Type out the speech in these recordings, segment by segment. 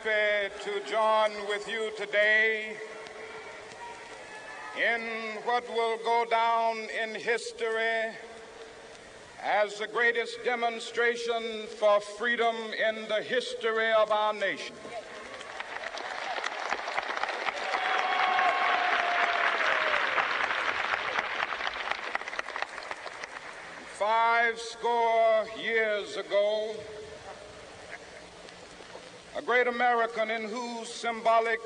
happy to join with you today in what will go down in history as the greatest demonstration for freedom in the history of our nation. Five score years ago, a great American in whose symbolic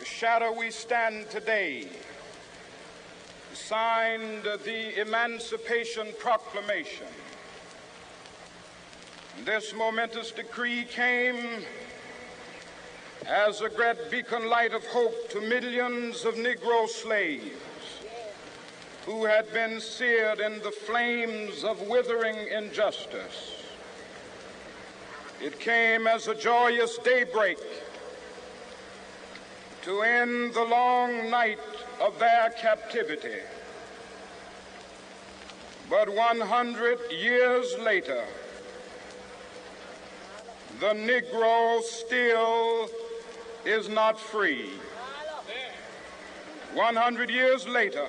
shadow we stand today signed the Emancipation Proclamation. This momentous decree came as a great beacon light of hope to millions of Negro slaves who had been seared in the flames of withering injustice. It came as a joyous daybreak to end the long night of their captivity. But 100 years later, the Negro still is not free. 100 years later,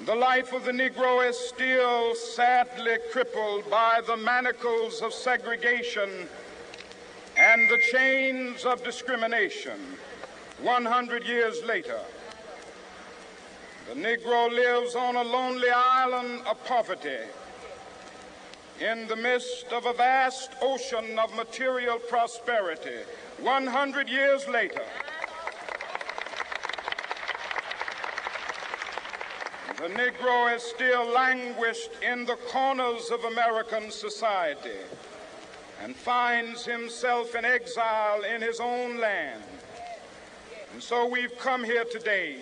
the life of the Negro is still sadly crippled by the manacles of segregation and the chains of discrimination. 100 years later, the Negro lives on a lonely island of poverty in the midst of a vast ocean of material prosperity. 100 years later, the Negro is still languished in the corners of American society and finds himself in exile in his own land. And so we've come here today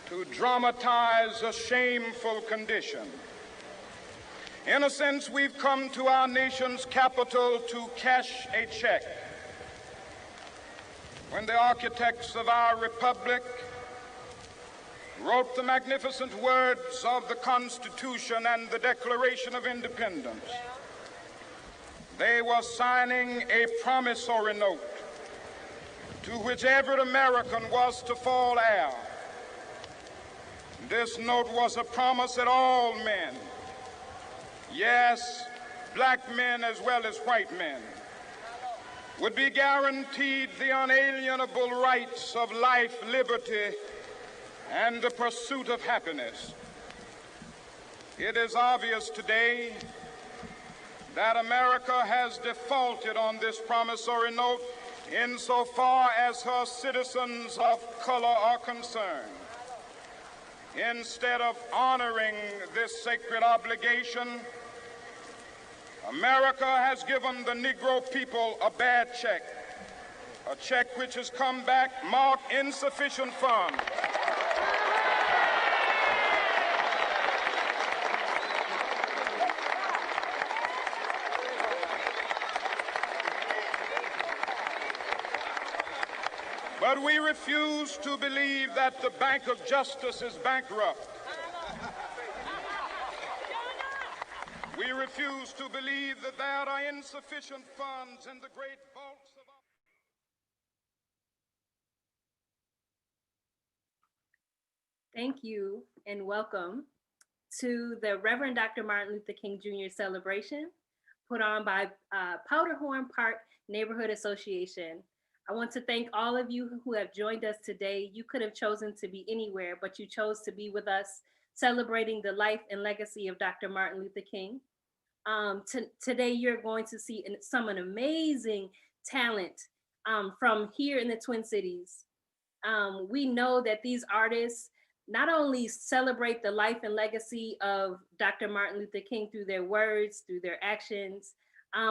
to dramatize a shameful condition. In a sense, we've come to our nation's capital to cash a check. When the architects of our republic wrote the magnificent words of the Constitution and the Declaration of Independence, they were signing a promissory note to which every American was to fall heir. This note was a promise that all men, yes, black men as well as white men, would be guaranteed the unalienable rights of life, liberty, and the pursuit of happiness. It is obvious today that America has defaulted on this promissory note insofar as her citizens of color are concerned. Instead of honoring this sacred obligation, America has given the Negro people a bad check, a check which has come back marked insufficient funds. But we refuse to believe that the Bank of Justice is bankrupt. We refuse to believe that there are insufficient funds in the great vaults of our... Thank you and welcome to the Reverend Dr. Martin Luther King Jr. celebration put on by Powderhorn Park Neighborhood Association. I want to thank all of you who have joined us today. You could have chosen to be anywhere, but you chose to be with us celebrating the life and legacy of Dr. Martin Luther King. Today, you're going to see some amazing talent from here in the Twin Cities. We know that these artists not only celebrate the life and legacy of Dr. Martin Luther King through their words, through their actions,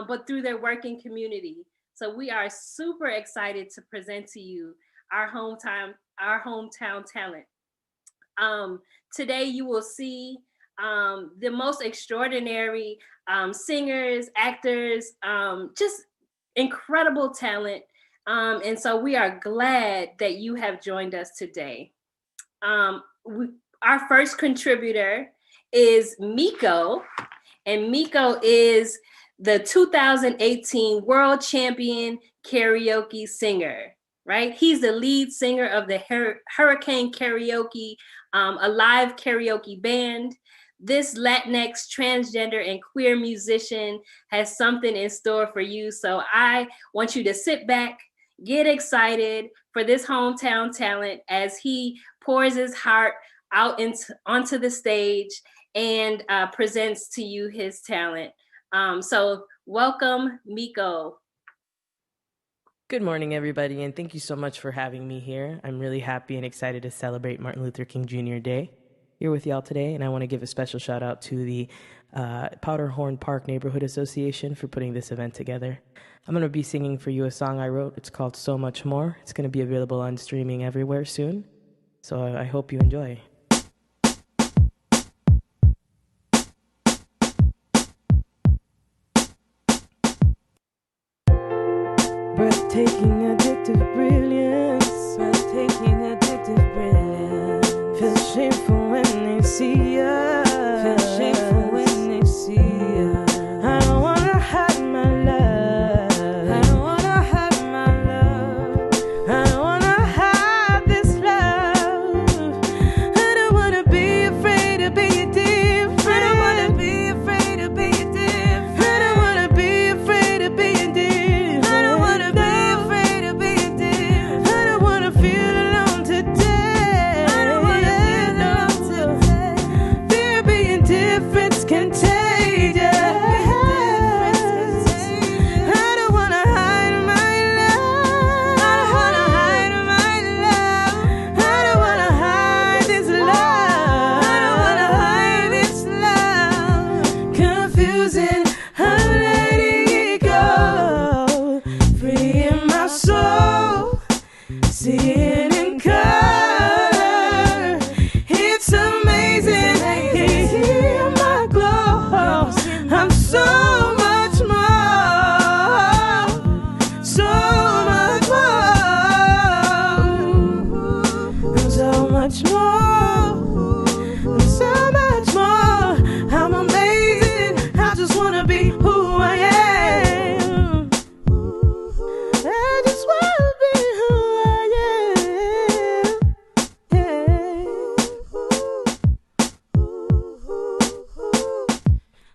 but through their working community. So we are super excited to present to you our hometown talent. Today you will see the most extraordinary singers, actors, just incredible talent. And so we are glad that you have joined us today. Our first contributor is Mikko, and Mikko is the 2018 world champion karaoke singer, right? He's the lead singer of the Hurricane Karaoke, a live karaoke band. This Latinx, transgender, and queer musician has something in store for you. So I want you to sit back, get excited for this hometown talent as he pours his heart out onto the stage and presents to you his talent. So welcome, Mikko. Good morning, everybody, and thank you so much for having me here. I'm really happy and excited to celebrate Martin Luther King Jr. Day here with y'all today, and I want to give a special shout out to the Powderhorn Park Neighborhood Association for putting this event together. I'm going to be singing for you a song I wrote. It's called So Much More. It's going to be available on streaming everywhere soon, so I hope you enjoy. Breathtaking, addictive brilliance. Breathtaking, addictive brilliance. Feel shameful when they see ya. Feel shameful when they see ya. I don't wanna hide my love. I don't wanna hide my love. I don't wanna hide this love. I don't wanna be afraid to be different. I don't wanna be afraid to be different. I don't wanna be afraid to be different. I don't wanna be afraid to be different. I don't wanna feel alone today. I don't wanna feel alone today. Fear being different's contagious. I don't wanna hide my love. I don't wanna hide my love. I don't wanna hide this love. I don't wanna hide this love. Confusing, I'm letting it go. Free in my soul, seeing in color. It's amazing, hear my glow. I'm so much more, so much more. I'm so much more, I'm so much more. I'm amazing, I just wanna be who I am. I just wanna be who I am.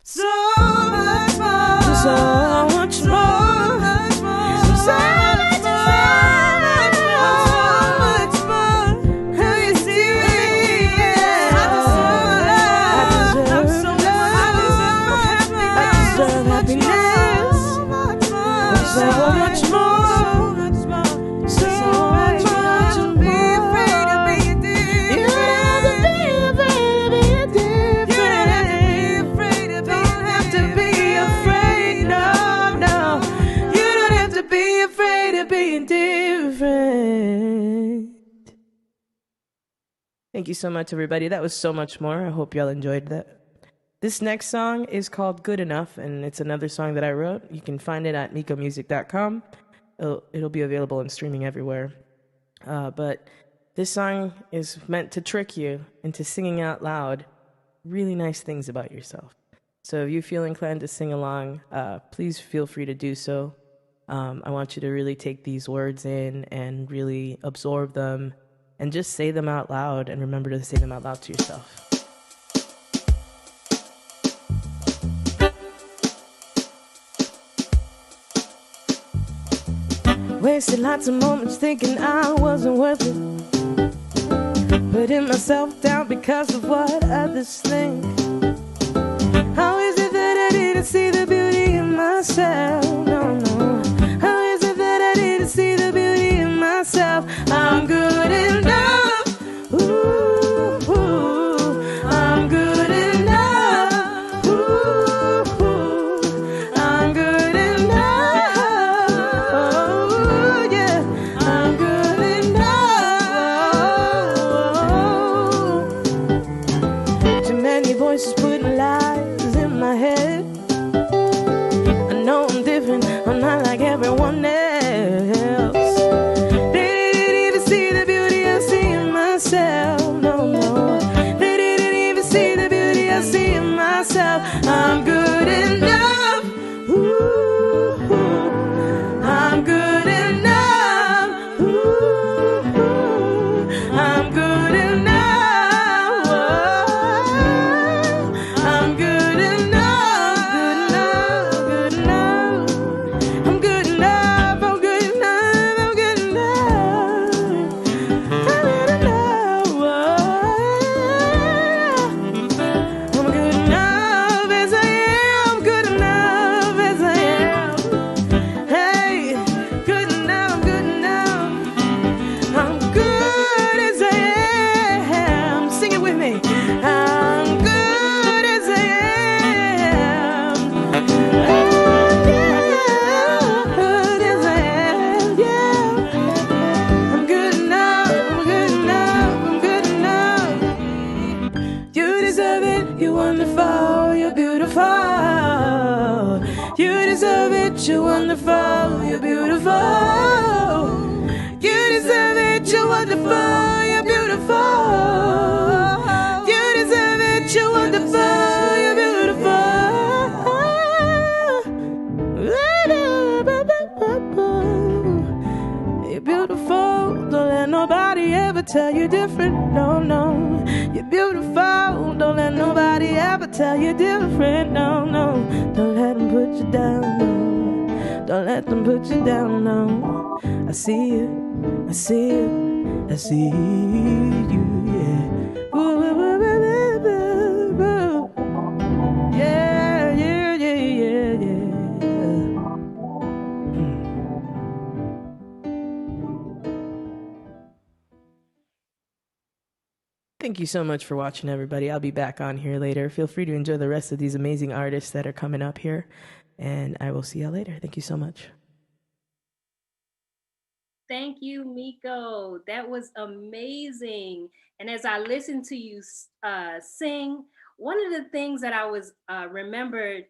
So much more, so much more, so much more. How you see me? I deserve happiness. So much more, so much more to be afraid to be different. You don't have to be afraid to be different. You don't have to be afraid, no, no. You don't have to be afraid of being different. Thank you so much, everybody. That was So Much More. I hope y'all enjoyed that. This next song is called Good Enough, and it's another song that I wrote. You can find it at mikomusic.com. It'll be available and streaming everywhere. But this song is meant to trick you into singing out loud really nice things about yourself. So if you feel inclined to sing along, please feel free to do so. I want you to really take these words in and really absorb them and just say them out loud, and remember to say them out loud to yourself. Wasted lots of moments thinking I wasn't worth it, putting myself down because of what others think. How is it that I didn't see the beauty in myself? No, no. How is it that I didn't see the beauty in myself? I'm good enough. Ooh, ooh. I'm good enough. Ooh, ooh. I'm good enough. Oh, yeah. I'm good enough. Too many voices putting lies in my head. I know I'm different, deserve it, you're wonderful, you're beautiful. You deserve it, you're wonderful, you're beautiful. You deserve it, you're wonderful, you're beautiful. You're beautiful, don't let nobody ever tell you different, no, no. You're beautiful, don't let nobody ever tell you different, no, no. Don't let them put you down, no. Don't let them put you down, no. I see you, I see you, I see you, yeah. Ooh, ooh, ooh, ooh, ooh, ooh. Yeah, yeah, yeah, yeah, yeah. Thank you so much for watching, everybody. I'll be back on here later. Feel free to enjoy the rest of these amazing artists that are coming up here, and I will see y'all later. Thank you so much. Thank you, Mikko. That was amazing. And as I listened to you sing, one of the things that I was remembered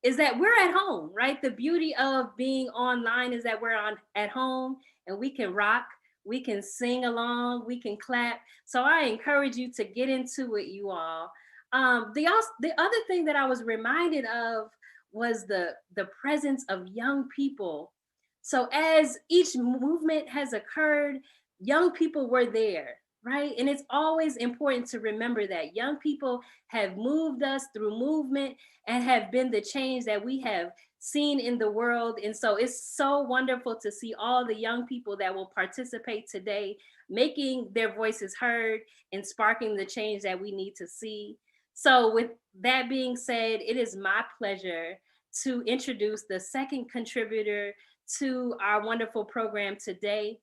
is that we're at home, right? The beauty of being online is that we're at home and we can rock, we can sing along, we can clap. So I encourage you to get into it, you all. The other thing that I was reminded of was the presence of young people. So as each movement has occurred, young people were there, right? And it's always important to remember that young people have moved us through movement and have been the change that we have seen in the world. And so it's so wonderful to see all the young people that will participate today, making their voices heard and sparking the change that we need to see. So with that being said, it is my pleasure to introduce the second contributor to our wonderful program today.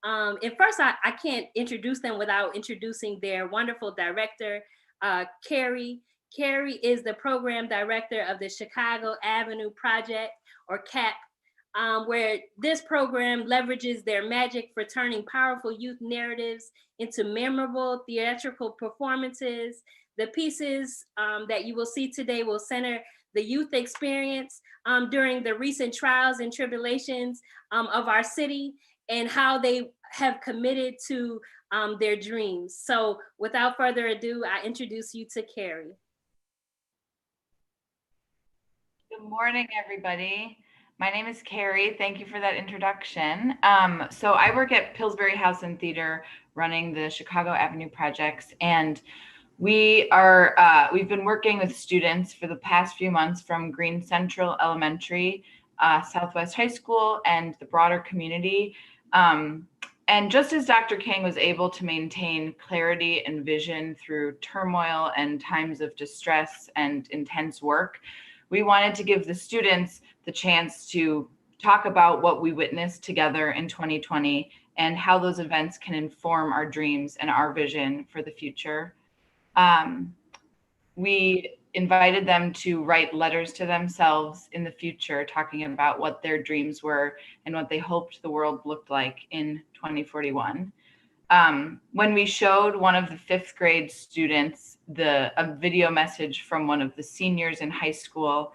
And first, I can't introduce them without introducing their wonderful director, Carrie. Carrie is the program director of the Chicago Avenue Project, or CAP, where this program leverages their magic for turning powerful youth narratives into memorable theatrical performances. The pieces that you will see today will center the youth experience during the recent trials and tribulations of our city and how they have committed to their dreams. So without further ado, I introduce you to Carrie. Good morning, everybody. My name is Carrie. Thank you for that introduction. So I work at Pillsbury House and Theater running the Chicago Avenue projects, and we've been working with students for the past few months from Green Central Elementary, Southwest High School, and the broader community. And just as Dr. King was able to maintain clarity and vision through turmoil and times of distress and intense work, we wanted to give the students the chance to talk about what we witnessed together in 2020 and how those events can inform our dreams and our vision for the future. We invited them to write letters to themselves in the future, talking about what their dreams were and what they hoped the world looked like in 2041. When we showed one of the 5th grade students a video message from one of the seniors in high school,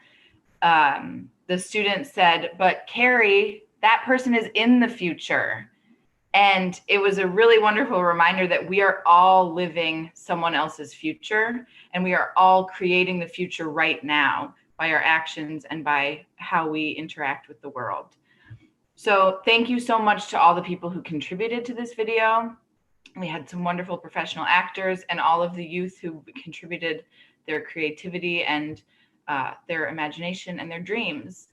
the student said, "But Carrie, that person is in the future." And it was a really wonderful reminder that we are all living someone else's future, and we are all creating the future right now by our actions and by how we interact with the world. So thank you so much to all the people who contributed to this video. We had some wonderful professional actors and all of the youth who contributed their creativity and their imagination and their dreams.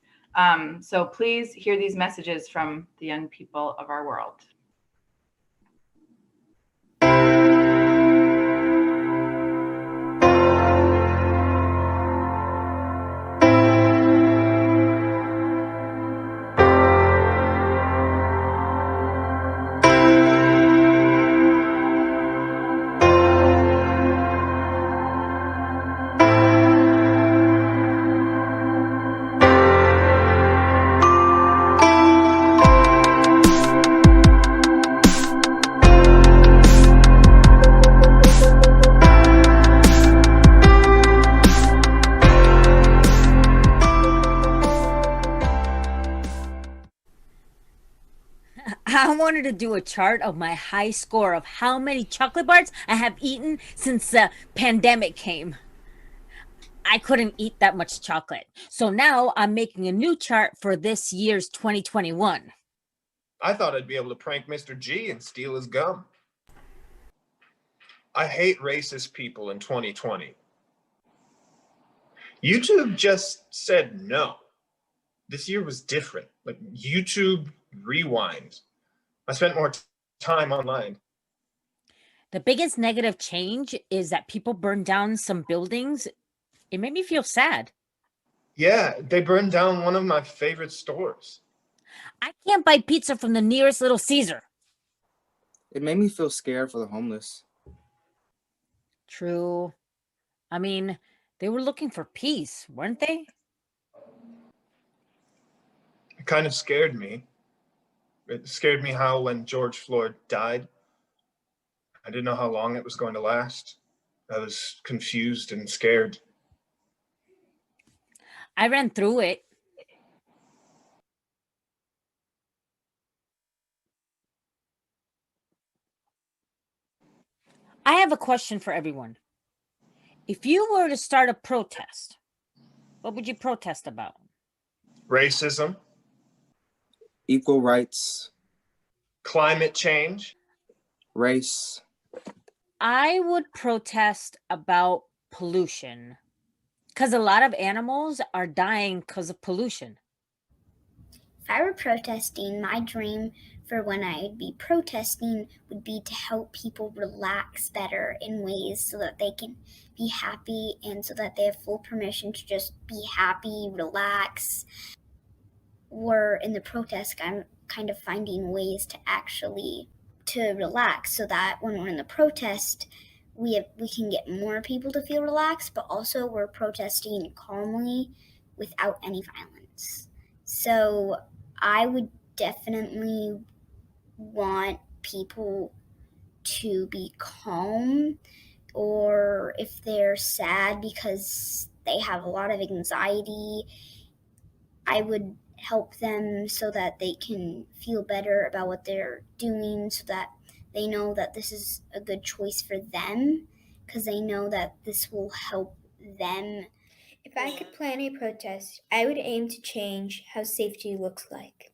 So please hear these messages from the young people of our world. wanted to do a chart of my high score of how many chocolate bars I have eaten since the pandemic came. I couldn't eat that much chocolate. So now I'm making a new chart for this year's 2021. I thought I'd be able to prank Mr. G and steal his gum. I hate racist people in 2020. YouTube just said no. This year was different. Like YouTube rewind. I spent more time online. The biggest negative change is that people burned down some buildings. It made me feel sad. Yeah, they burned down one of my favorite stores. I can't buy pizza from the nearest Little Caesar. It made me feel scared for the homeless. True. I mean, they were looking for peace, weren't they? It kind of scared me. It scared me how when George Floyd died, I didn't know how long it was going to last. I was confused and scared. I ran through it. I have a question for everyone. If you were to start a protest, what would you protest about? Racism, Equal rights, climate change. race. I would protest about pollution because a lot of animals are dying because of pollution. If I were protesting, my dream for when I'd be protesting would be to help people relax better in ways so that they can be happy and so that they have full permission to just be happy, relax. Or in the protest, I'm kind of finding ways to actually to relax so that when we're in the protest, we can get more people to feel relaxed, but also we're protesting calmly without any violence. So I would definitely want people to be calm, or if they're sad because they have a lot of anxiety, I would help them so that they can feel better about what they're doing, so that they know that this is a good choice for them, because they know that this will help them. If I could plan a protest, I would aim to change how safety looks like.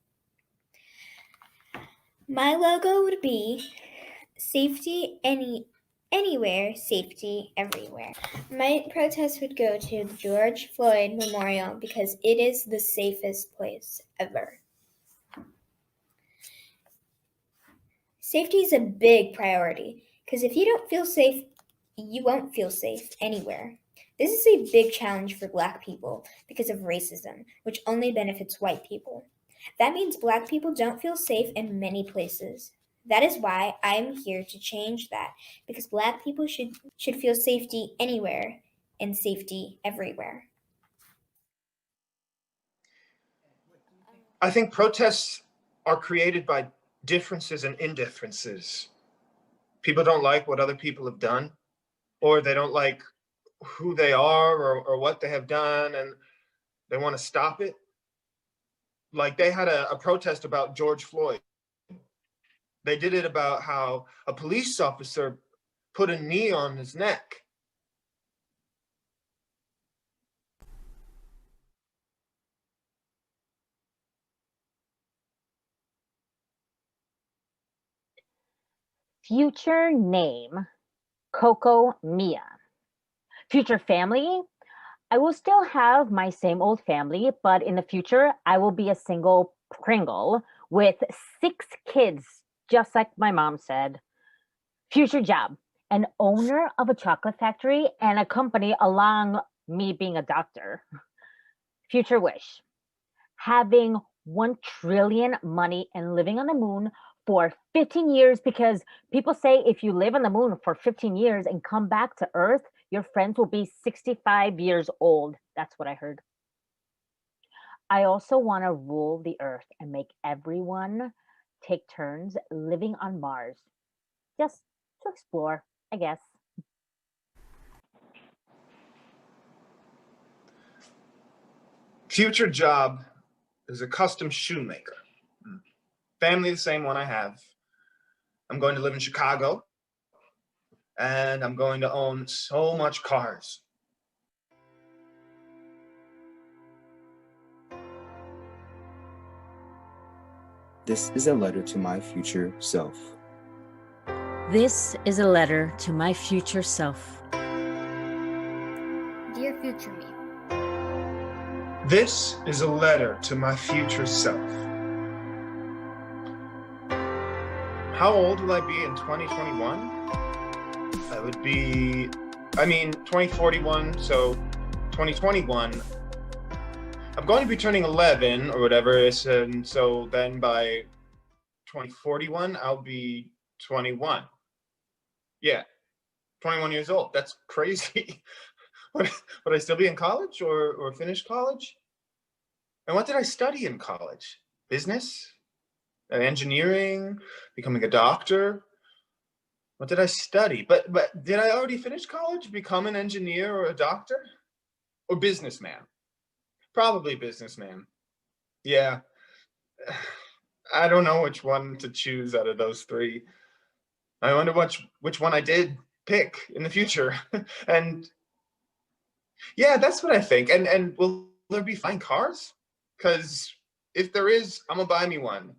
My logo would be safety anywhere, safety everywhere. My protest would go to the George Floyd Memorial because it is the safest place ever. Safety is a big priority because if you don't feel safe, you won't feel safe anywhere. This is a big challenge for Black people because of racism, which only benefits white people. That means Black people don't feel safe in many places. That is why I am here to change that, because Black people should feel safety anywhere and safety everywhere. I think protests are created by differences and indifferences. People don't like what other people have done, or they don't like who they are or what they have done, and they want to stop it. Like they had a protest about George Floyd. They did it about how a police officer put a knee on his neck. Future name, Coco Mia. Future family, I will still have my same old family, but in the future, I will be a single Pringle with 6 kids, just like my mom said. Future job, an owner of a chocolate factory and a company along me being a doctor. Future wish, having 1 trillion money and living on the moon for 15 years, because people say if you live on the moon for 15 years and come back to Earth, your friends will be 65 years old. That's what I heard. I also want to rule the Earth and make everyone take turns living on Mars. Just to explore, I guess. Future job is a custom shoemaker. family the same one I have. I'm going to live in Chicago, and I'm going to own so much cars. This is a letter to my future self. This is a letter to my future self. Dear future me, This is a letter to my future self. How old will I be in 2021? I would be, 2041, so 2021. I'm going to be turning 11 or whatever, and so then by 2041, I'll be 21. Yeah, 21 years old. That's crazy. Would I still be in college or finish college? And what did I study in college? Business? Engineering? Becoming a doctor? What did I study? But did I already finish college? Become an engineer or a doctor? Or businessman? Probably businessman. Yeah. I don't know which one to choose out of those three. I wonder which one I did pick in the future. And yeah, that's what I think. And will there be flying cars? Because if there is, I'm gonna buy me one.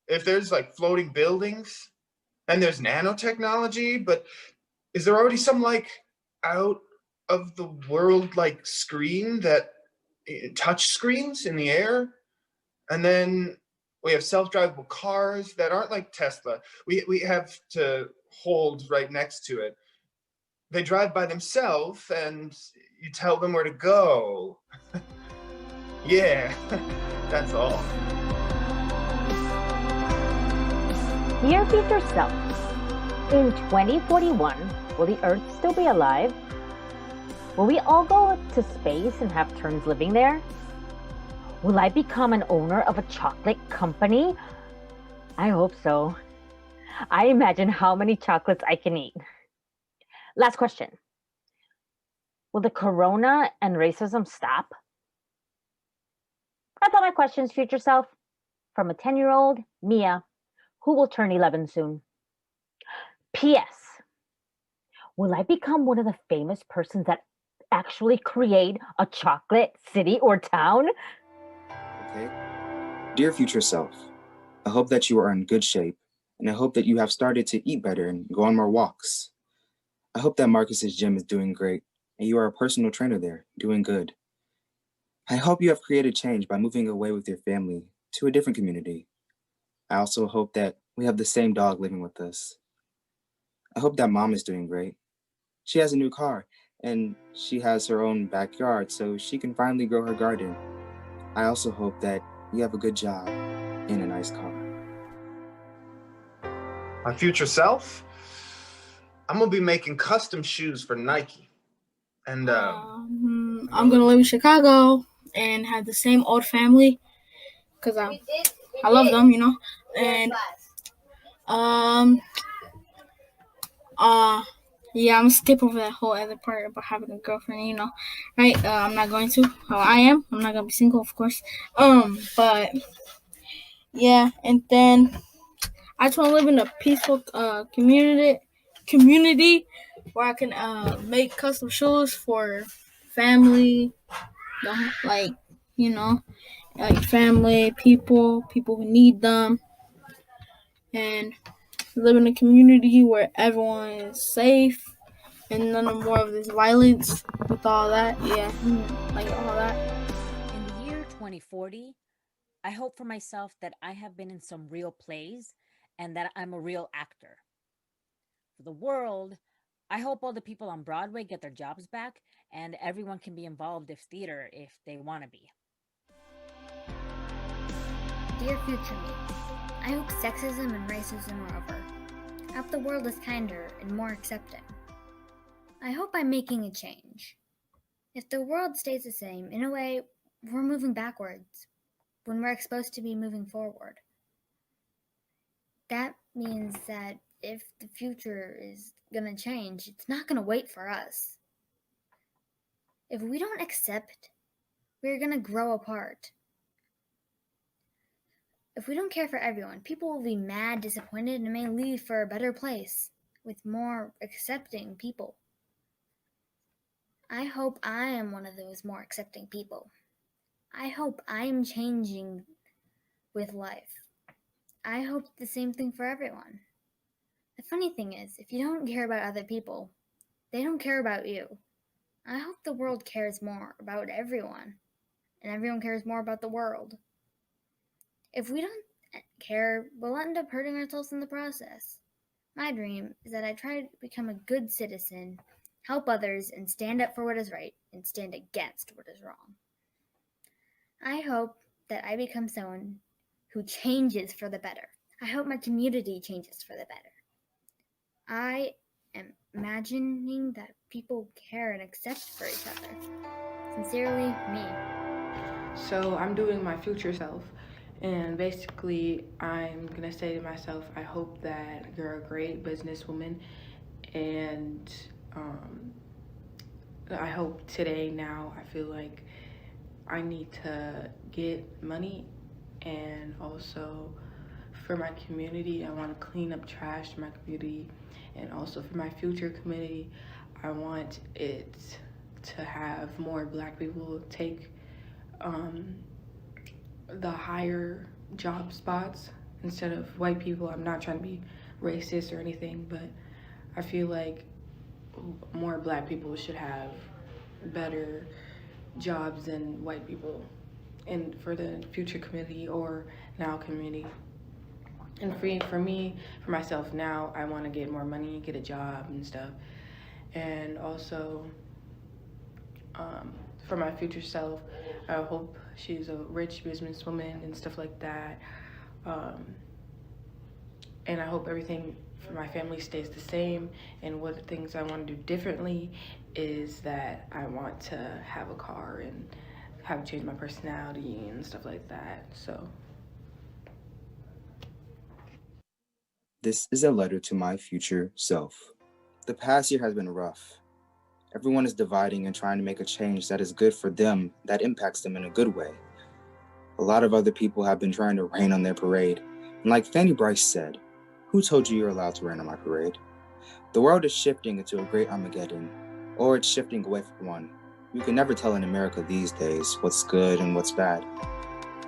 If there's like floating buildings and there's nanotechnology, but is there already some like out of the world like screen that touch screens in the air? And then we have self-drivable cars that aren't like Tesla. We have to hold right next to it. They drive by themselves and you tell them where to go. Yeah, that's all. Dear future self, in 2041, will the Earth still be alive? Will we all go to space and have turns living there? Will I become an owner of a chocolate company? I hope so. I imagine how many chocolates I can eat. Last question. Will the corona and racism stop? That's all my questions, future self. From a 10-year-old, Mia, who will turn 11 soon. P.S. Will I become one of the famous persons that actually create a chocolate city or town? Okay? Dear future self, I hope that you are in good shape, and I hope that you have started to eat better and go on more walks. I hope that Marcus's gym is doing great, and you are a personal trainer there, doing good. I hope you have created change by moving away with your family to a different community. I also hope that we have the same dog living with us. I hope that Mom is doing great. She has a new car, and she has her own backyard, so she can finally grow her garden. I also hope that you have a good job and a nice car. My future self, I'm gonna be making custom shoes for Nike. And I'm gonna live in Chicago and have the same old family because I love them, you know. And yeah, I'm gonna skip over that whole other part about having a girlfriend, you know, right? I'm not going to. How I am. I'm not gonna be single, of course. But yeah, and then I just want to live in a peaceful community where I can make custom shoes for family, like you know, like family, people who need them, and live in a community where everyone is safe and none more of this violence with all that. Yeah, like all that. In the year 2040, I hope for myself that I have been in some real plays and that I'm a real actor. For the world, I hope all the people on Broadway get their jobs back and everyone can be involved in theater if they want to be. dear future me, I hope sexism and racism are over. I hope the world is kinder and more accepting. I hope I'm making a change. If the world stays the same, in a way, we're moving backwards when we're supposed to be moving forward. That means that if the future is gonna change, it's not gonna wait for us. If we don't accept, we're gonna grow apart. If we don't care for everyone, people will be mad, disappointed, and may leave for a better place with more accepting people. I hope I am one of those more accepting people. I hope I'm changing with life. I hope the same thing for everyone. The funny thing is, if you don't care about other people, they don't care about you. I hope the world cares more about everyone, and everyone cares more about the world. If we don't care, we'll end up hurting ourselves in the process. My dream is that I try to become a good citizen, help others, and stand up for what is right and stand against what is wrong. I hope that I become someone who changes for the better. I hope my community changes for the better. I am imagining that people care and accept for each other. Sincerely, me. So I'm doing my future self, and basically I'm gonna say to myself, I hope that you're a great businesswoman, and I hope today now I feel like I need to get money, and also for my community I want to clean up trash in my community, and also for my future community I want it to have more Black people take the higher job spots instead of white people. I'm not trying to be racist or anything, but I feel like more Black people should have better jobs than white people, and for the future community or now community. And for myself now, I want to get more money, get a job and stuff. And also, for my future self, I hope she's a rich businesswoman and stuff like that. And I hope everything for my family stays the same. And what the things I want to do differently is that I want to have a car and have changed my personality and stuff like that. So This is a letter to my future self. The past year has been rough. Everyone is dividing and trying to make a change that is good for them, that impacts them in a good way. A lot of other people have been trying to rain on their parade. And like Fanny Bryce said, who told you you're allowed to rain on my parade? The world is shifting into a great Armageddon, or it's shifting away from one. You can never tell in America these days what's good and what's bad.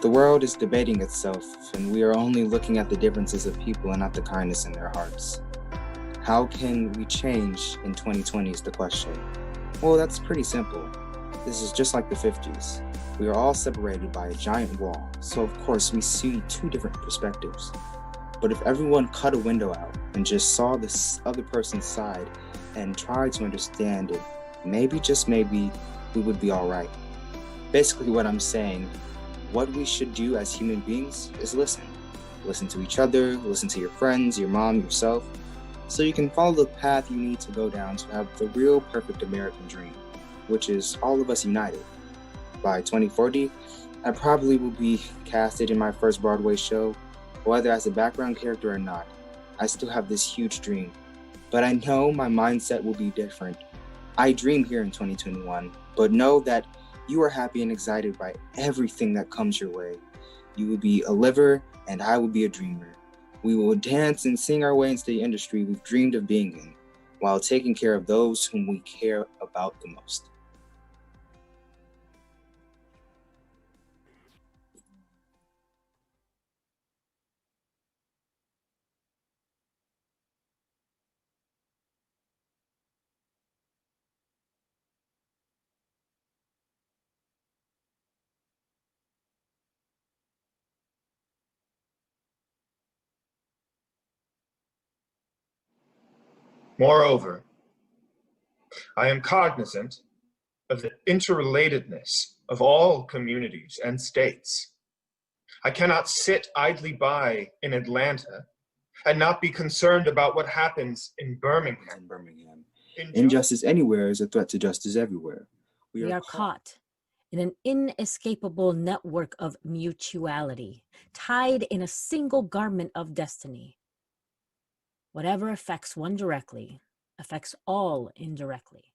The world is debating itself, and we are only looking at the differences of people and not the kindness in their hearts. How can we change in 2020 is the question. Well, that's pretty simple. This is just like the 50s. We are all separated by a giant wall, so of course we see two different perspectives. But if everyone cut a window out and just saw this other person's side and tried to understand it, maybe, just maybe, we would be all right. Basically what I'm saying, what we should do as human beings is listen. Listen to each other, listen to your friends, your mom, yourself, so you can follow the path you need to go down to have the real perfect American dream, which is all of us united. By 2040, I probably will be casted in my first Broadway show, whether as a background character or not. I still have this huge dream, but I know my mindset will be different. I dream here in 2021, but know that you are happy and excited by everything that comes your way. You will be a liver, and I will be a dreamer. We will dance and sing our way into the industry we've dreamed of being in, while taking care of those whom we care about the most. Moreover, I am cognizant of the interrelatedness of all communities and states. I cannot sit idly by in Atlanta and not be concerned about what happens in Birmingham. Injustice anywhere is a threat to justice everywhere. We are caught in an inescapable network of mutuality, tied in a single garment of destiny. Whatever affects one directly affects all indirectly.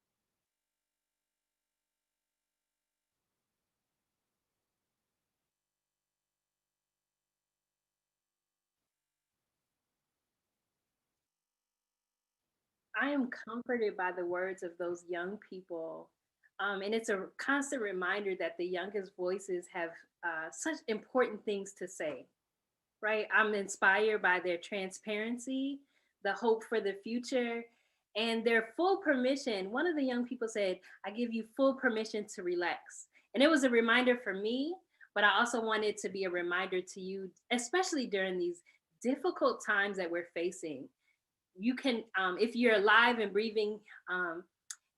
I am comforted by the words of those young people. And it's a constant reminder that the youngest voices have such important things to say, right? I'm inspired by their transparency, the hope for the future, and their full permission. One of the young people said, I give you full permission to relax. And it was a reminder for me, but I also wanted to be a reminder to you, especially during these difficult times that we're facing. You can, if you're alive and breathing,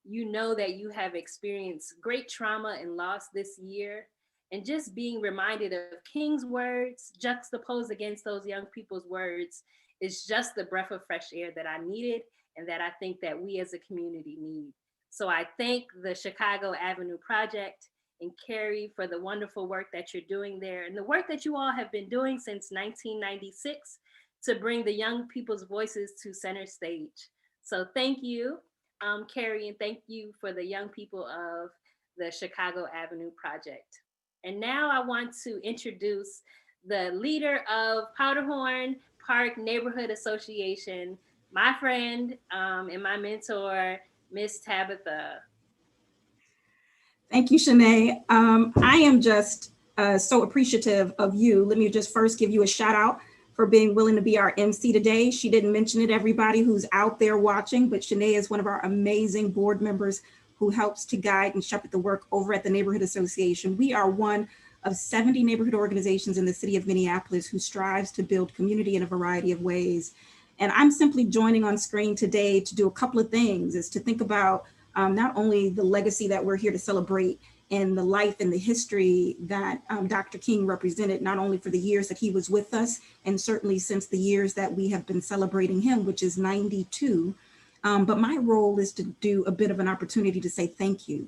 you know that you have experienced great trauma and loss this year. And just being reminded of King's words juxtaposed against those young people's words is just the breath of fresh air that I needed and that I think that we as a community need. So I thank the Chicago Avenue Project and Carrie for the wonderful work that you're doing there and the work that you all have been doing since 1996 to bring the young people's voices to center stage. So thank you, Carrie, and thank you for the young people of the Chicago Avenue Project. And now I want to introduce the leader of Powderhorn Park Neighborhood Association, my friend and my mentor, Miss Tabitha. Thank you, Shanae. I am just so appreciative of you. Let me just first give you a shout out for being willing to be our MC today. She didn't mention it, everybody who's out there watching, but Shanae is one of our amazing board members who helps to guide and shepherd the work over at the Neighborhood Association. We are one of 70 neighborhood organizations in the city of Minneapolis who strives to build community in a variety of ways. And I'm simply joining on screen today to do a couple of things, is to think about not only the legacy that we're here to celebrate and the life and the history that Dr. King represented, not only for the years that he was with us, and certainly since the years that we have been celebrating him, which is 92, but my role is to do a bit of an opportunity to say thank you.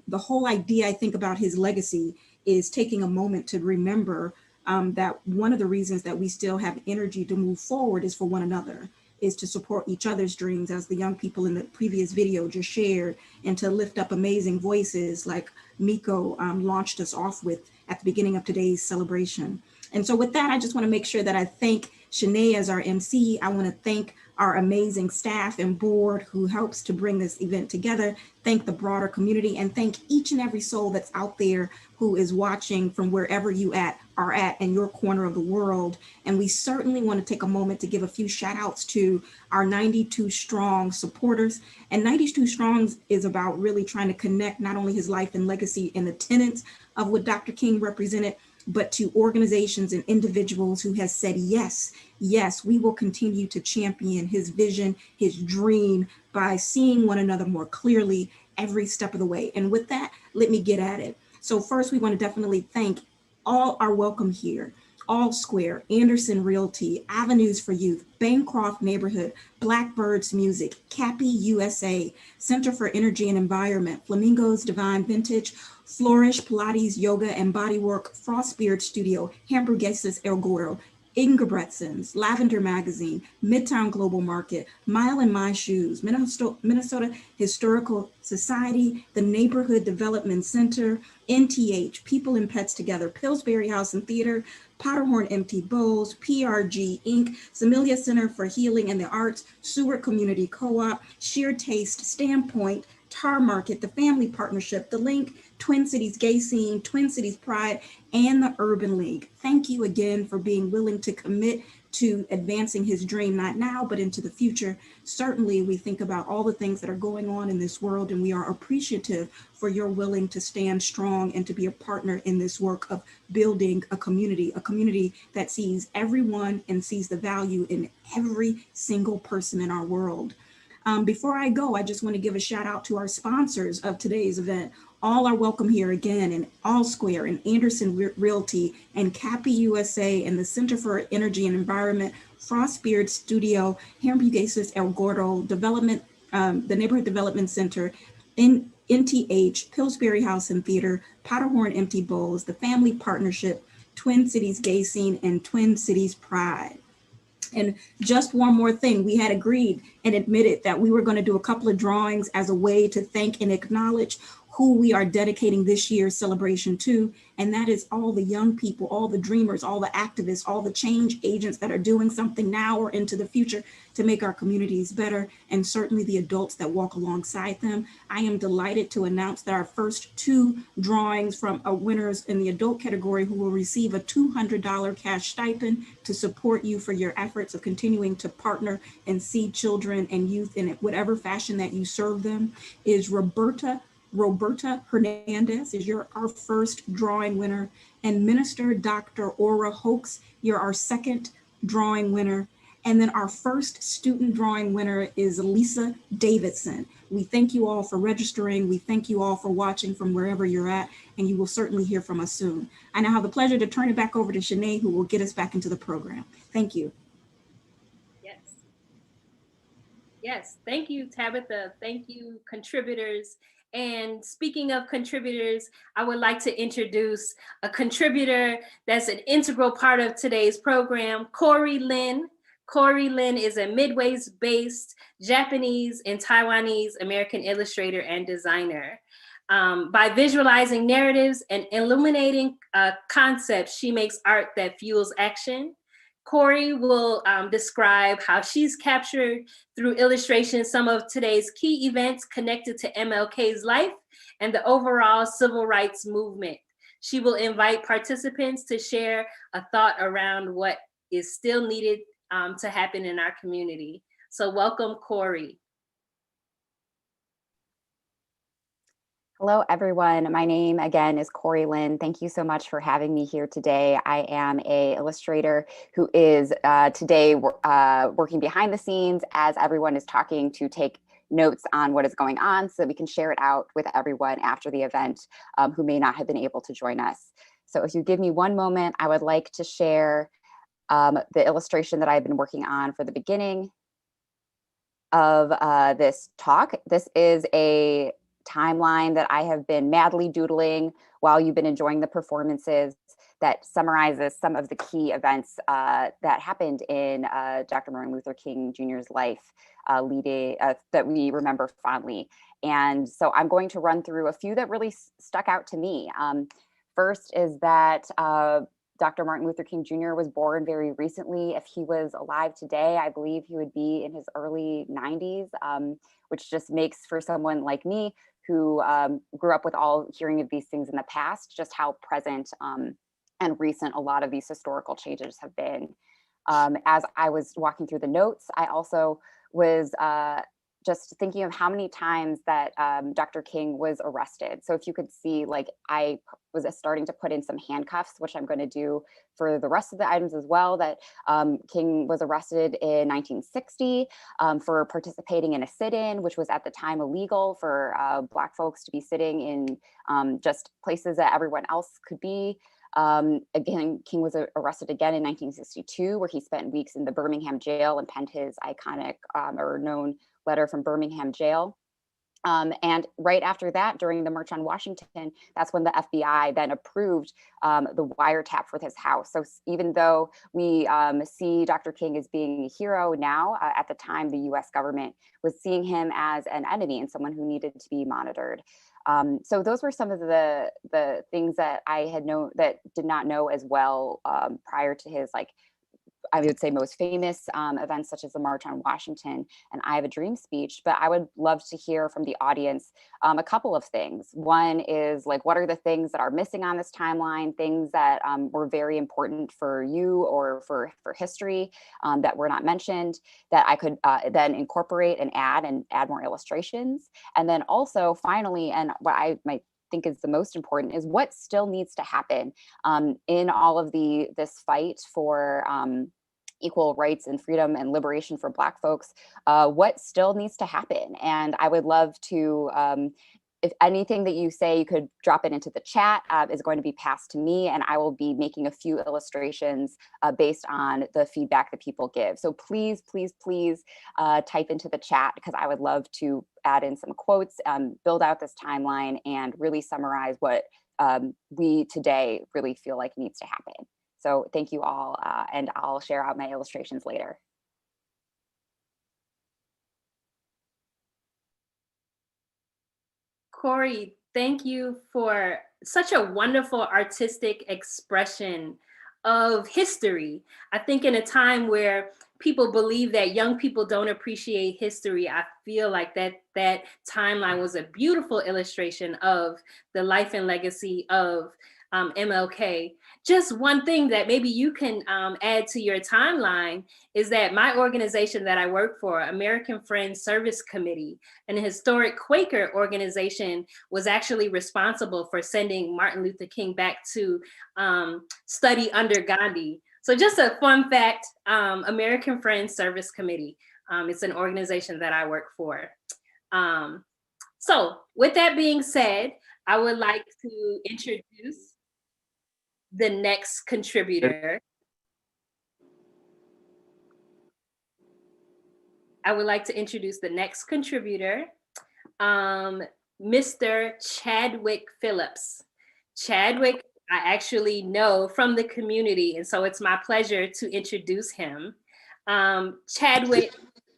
The whole idea, I think, about his legacy is taking a moment to remember that one of the reasons that we still have energy to move forward is for one another, is to support each other's dreams, as the young people in the previous video just shared, and to lift up amazing voices like Mikko launched us off with at the beginning of today's celebration. And so with that, I just want to make sure that I thank Shanae as our MC. I want to thank our amazing staff and board who helps to bring this event together, thank the broader community, and thank each and every soul that's out there who is watching from wherever you are at in your corner of the world. And we certainly want to take a moment to give a few shout outs to our 92 Strong supporters. And 92 Strong is about really trying to connect not only his life and legacy and the tenets of what Dr. King represented, but to organizations and individuals who has said, yes, we will continue to champion his vision, his dream, by seeing one another more clearly every step of the way. And with that, let me get at it. So first, we want to definitely thank all our welcome here: All Square, Anderson Realty, Avenues for Youth, Bancroft Neighborhood, Blackbirds Music, Cappy USA, Center for Energy and Environment, Flamingos Divine Vintage, Flourish Pilates, Yoga and Bodywork, Frostbeard Studio, Hamburguesas El Gordo, Ingebrigtsens, Lavender Magazine, Midtown Global Market, Mile in My Shoes, Minnesota Historical Society, the Neighborhood Development Center, NTH, People and Pets Together, Pillsbury House and Theater, Powderhorn Empty Bowls, PRG Inc., Samilia Center for Healing and the Arts, Seward Community Co-op, Sheer Taste, Standpoint, Tar Market, the Family Partnership, The Link, Twin Cities Gay Scene, Twin Cities Pride, and the Urban League. Thank you again for being willing to commit to advancing his dream, not now, but into the future. Certainly, we think about all the things that are going on in this world, and we are appreciative for your willing to stand strong and to be a partner in this work of building a community that sees everyone and sees the value in every single person in our world. Before I go, I just want to give a shout out to our sponsors of today's event. All are welcome here again, in All Square and Anderson Realty and Cappy USA and the Center for Energy and Environment, Frostbeard Studio, Hamburguesas El Gordo, Development, the Neighborhood Development Center, NTH, Pillsbury House and Theater, Powderhorn Empty Bowls, the Family Partnership, Twin Cities Gay Scene, and Twin Cities Pride. And just one more thing, we had agreed and admitted that we were going to do a couple of drawings as a way to thank and acknowledge who we are dedicating this year's celebration to, and that is all the young people, all the dreamers, all the activists, all the change agents that are doing something now or into the future to make our communities better, and certainly the adults that walk alongside them. I am delighted to announce that our first 2 drawings from winners in the adult category who will receive a $200 cash stipend to support you for your efforts of continuing to partner and see children and youth in whatever fashion that you serve them is Roberta Hernandez is our first drawing winner, and Minister Dr. Aura Hoax, you're our second drawing winner. And then our first student drawing winner is Lisa Davidson. We thank you all for registering. We thank you all for watching from wherever you're at, and you will certainly hear from us soon. I now have the pleasure to turn it back over to Shanae, who will get us back into the program. Thank you. Yes, thank you, Tabitha. Thank you, contributors. And speaking of contributors, I would like to introduce a contributor that's an integral part of today's program, Corey Lin. Corey Lin is a Midwest-based Japanese and Taiwanese American illustrator and designer. By visualizing narratives and illuminating concepts, she makes art that fuels action. Corey will describe how she's captured through illustration some of today's key events connected to MLK's life and the overall civil rights movement. She will invite participants to share a thought around what is still needed to happen in our community. So welcome, Corey. Hello, everyone. My name again is Corey Lin. Thank you so much for having me here today. I am an illustrator who is today working behind the scenes as everyone is talking to take notes on what is going on so that we can share it out with everyone after the event who may not have been able to join us. So if you give me one moment, I would like to share the illustration that I've been working on for the beginning of this talk. This is a timeline that I have been madly doodling while you've been enjoying the performances that summarizes some of the key events that happened in Dr. Martin Luther King Jr.'s life that we remember fondly. And so I'm going to run through a few that really stuck out to me. First is that Dr. Martin Luther King Jr. was born very recently. If he was alive today, I believe he would be in his early 90s, which just makes for someone like me who grew up with all hearing of these things in the past, just how present and recent a lot of these historical changes have been. As I was walking through the notes, I also was just thinking of how many times that Dr. King was arrested. So if you could see, like, I was starting to put in some handcuffs, which I'm going to do for the rest of the items as well, that King was arrested in 1960 for participating in a sit-in, which was at the time illegal for Black folks to be sitting in just places that everyone else could be. Again, King was arrested again in 1962, where he spent weeks in the Birmingham jail and penned his iconic or known letter from Birmingham jail. And right after that, during the March on Washington, that's when the FBI then approved the wiretap for his house. So even though we see Dr. King as being a hero now, at the time, the US government was seeing him as an enemy and someone who needed to be monitored. So those were some of the things that I had that did not know as well prior to his, like, I would say most famous events such as the March on Washington and I Have a Dream speech. But I would love to hear from the audience a couple of things. One is, like, what are the things that are missing on this timeline, things that were very important for you or for history that were not mentioned, that I could then incorporate and add more illustrations. And then also finally, and what I might think is the most important, is what still needs to happen in all of this fight for equal rights and freedom and liberation for Black folks. What still needs to happen? And I would love to, if anything that you say, you could drop it into the chat, is going to be passed to me, and I will be making a few illustrations based on the feedback that people give. So please, please, please type into the chat, because I would love to add in some quotes, build out this timeline, and really summarize what we today really feel like needs to happen. So thank you all, and I'll share out my illustrations later. Corey, Thank you for such a wonderful artistic expression of history. I think in a time where people believe that young people don't appreciate history, I feel like that timeline was a beautiful illustration of the life and legacy of MLK. Just one thing that maybe you can add to your timeline is that my organization that I work for, American Friends Service Committee, an historic Quaker organization, was actually responsible for sending Martin Luther King back to study under Gandhi. So just a fun fact, American Friends Service Committee. It's an organization that I work for. So with that being said, I would like to introduce the next contributor. I would like to introduce the next contributor, Mr. Chadwick Phillips. Chadwick, I actually know from the community, and so it's my pleasure to introduce him. Chadwick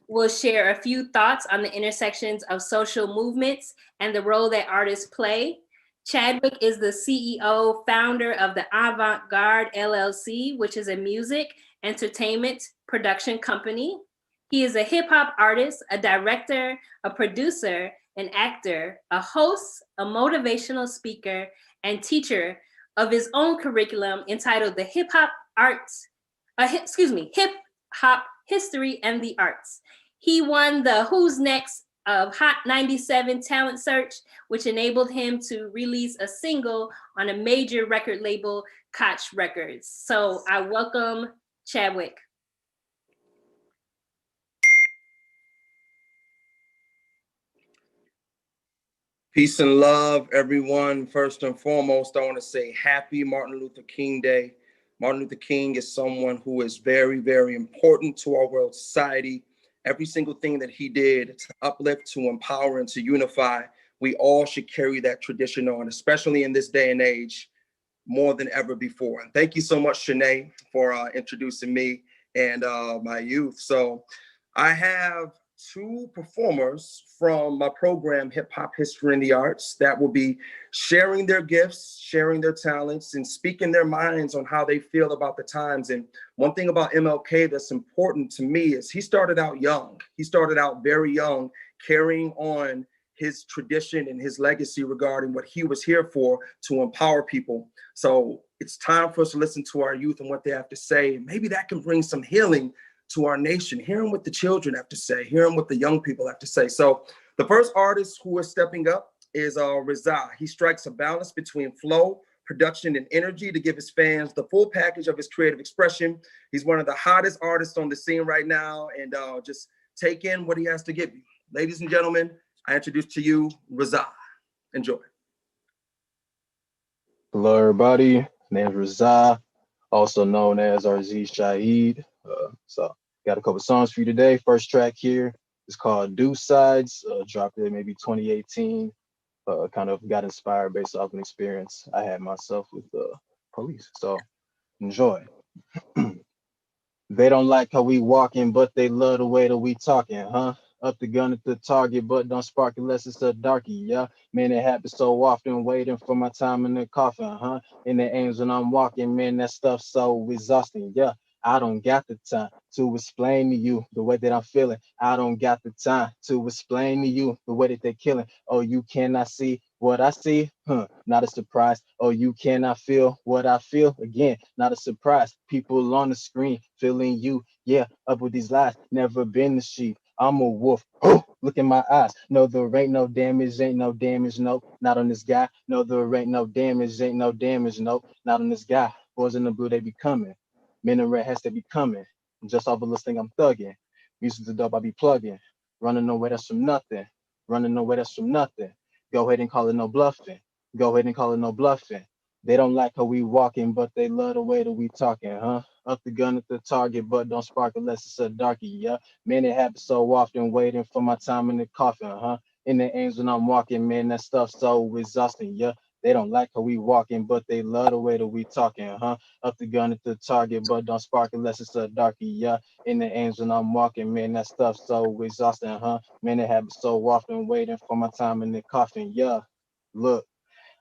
will share a few thoughts on the intersections of social movements and the role that artists play. Chadwick is the CEO, founder of the Avant-Garde LLC, which is a music, entertainment, production company. He is a hip hop artist, a director, a producer, an actor, a host, a motivational speaker, and teacher of his own curriculum entitled the Hip Hop History and the Arts. He won the Who's Next of Hot 97 Talent Search, which enabled him to release a single on a major record label, Koch Records. So I welcome Chadwick. Peace and love, everyone. First and foremost, I want to say happy Martin Luther King Day. Martin Luther King is someone who is very, very important to our world society. Every single thing that he did to uplift, to empower, and to unify, we all should carry that tradition on, especially in this day and age, more than ever before. And thank you so much, Shanae, for introducing me and my youth. So I have two performers from my program, Hip Hop History and the Arts, that will be sharing their gifts, sharing their talents, and speaking their minds on how they feel about the times. And one thing about MLK that's important to me is he started out young. He started out very young, carrying on his tradition and his legacy regarding what he was here for, to empower people. So it's time for us to listen to our youth and what they have to say. Maybe that can bring some healing to our nation, hearing what the children have to say, hearing what the young people have to say. So the first artist who is stepping up is Razael. He strikes a balance between flow, production, and energy to give his fans the full package of his creative expression. He's one of the hottest artists on the scene right now, and just take in what he has to give you. Ladies and gentlemen, I introduce to you Razael. Enjoy. Hello, everybody. My name is Razael, also known as RZ Shaheed. So got a couple songs for you today. First track here is called Do Sides, dropped in maybe 2018. Kind of got inspired based off an experience I had myself with police. So enjoy. They don't like how we walking, but they love the way that we talking, huh? Up the gun at the target, but don't spark unless it's a darkie, yeah? Man, it happens so often, waiting for my time in the coffin, huh? In the aims when I'm walking, man, that stuff so exhausting, yeah? I don't got the time to explain to you the way that I'm feeling. I don't got the time to explain to you the way that they're killing. Oh, you cannot see what I see? Not a surprise. Oh, you cannot feel what I feel? Again, not a surprise. People on the screen feeling you. Yeah, up with these lies. Never been the sheep. I'm a wolf. Oh, look in my eyes. No, there ain't no damage. Ain't no damage. No, not on this guy. No, there ain't no damage. Ain't no damage. No, not on this guy. Boys in the blue, they be coming. Men in red hats, they be coming. Just off of listening, I'm thugging. Music's the dope, I be plugging. Running away, that's from nothing. Running away, that's from nothing. Go ahead and call it no bluffing. Go ahead and call it no bluffing. They don't like how we walking, but they love the way that we talking, huh? Up the gun at the target, but don't spark unless it's a darkie, yeah? Man, it happens so often, waiting for my time in the coffin, huh? In the aims when I'm walking, man, that stuff so exhausting, yeah? They don't like how we walking, but they love the way that we talking, huh? Up the gun at the target, but don't spark unless it's a darkie, yeah? In the aims when I'm walking, man, that stuff so exhausting, huh? Man, it happens so often, waiting for my time in the coffin, yeah? Look,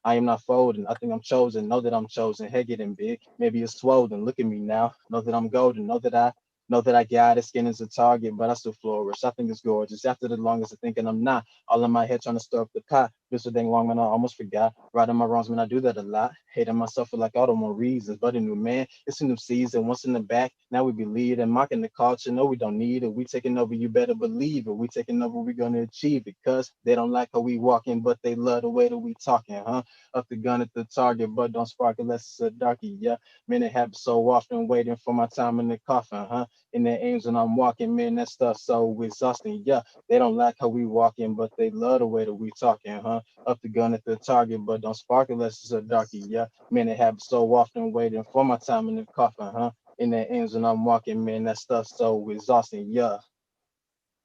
I am not folding. I think I'm chosen. Know that I'm chosen. Head getting big. Maybe it's swollen. Look at me now. Know that I'm golden. Know that I got it. Skin is a target, but I still flourish. I think it's gorgeous. After the longest of thinking I'm not. All in my head trying to stir up the pot. This so dang long, man, I almost forgot. Righting my wrongs, man, I do that a lot. Hating myself for like all the more reasons. But a new man, it's a new season. Once in the back, now we be leading. Mocking the culture. No, we don't need it. We taking over, you better believe it. We taking over, we gonna achieve it. Cause they don't like how we walking, but they love the way that we talking, huh? Up the gun at the target, but don't spark unless it's a darkie, yeah. Man, it happens so often, waiting for my time in the coffin, huh? In their aims when I'm walking, man, that stuff so exhausting, yeah. They don't like how we walking, but they love the way that we talking, huh? Up the gun at the target, but don't spark unless it's a darkie, yeah. Man, it happens so often, waiting for my time in the coffin, huh? In their aims when I'm walking, man, that stuff so exhausting, yeah.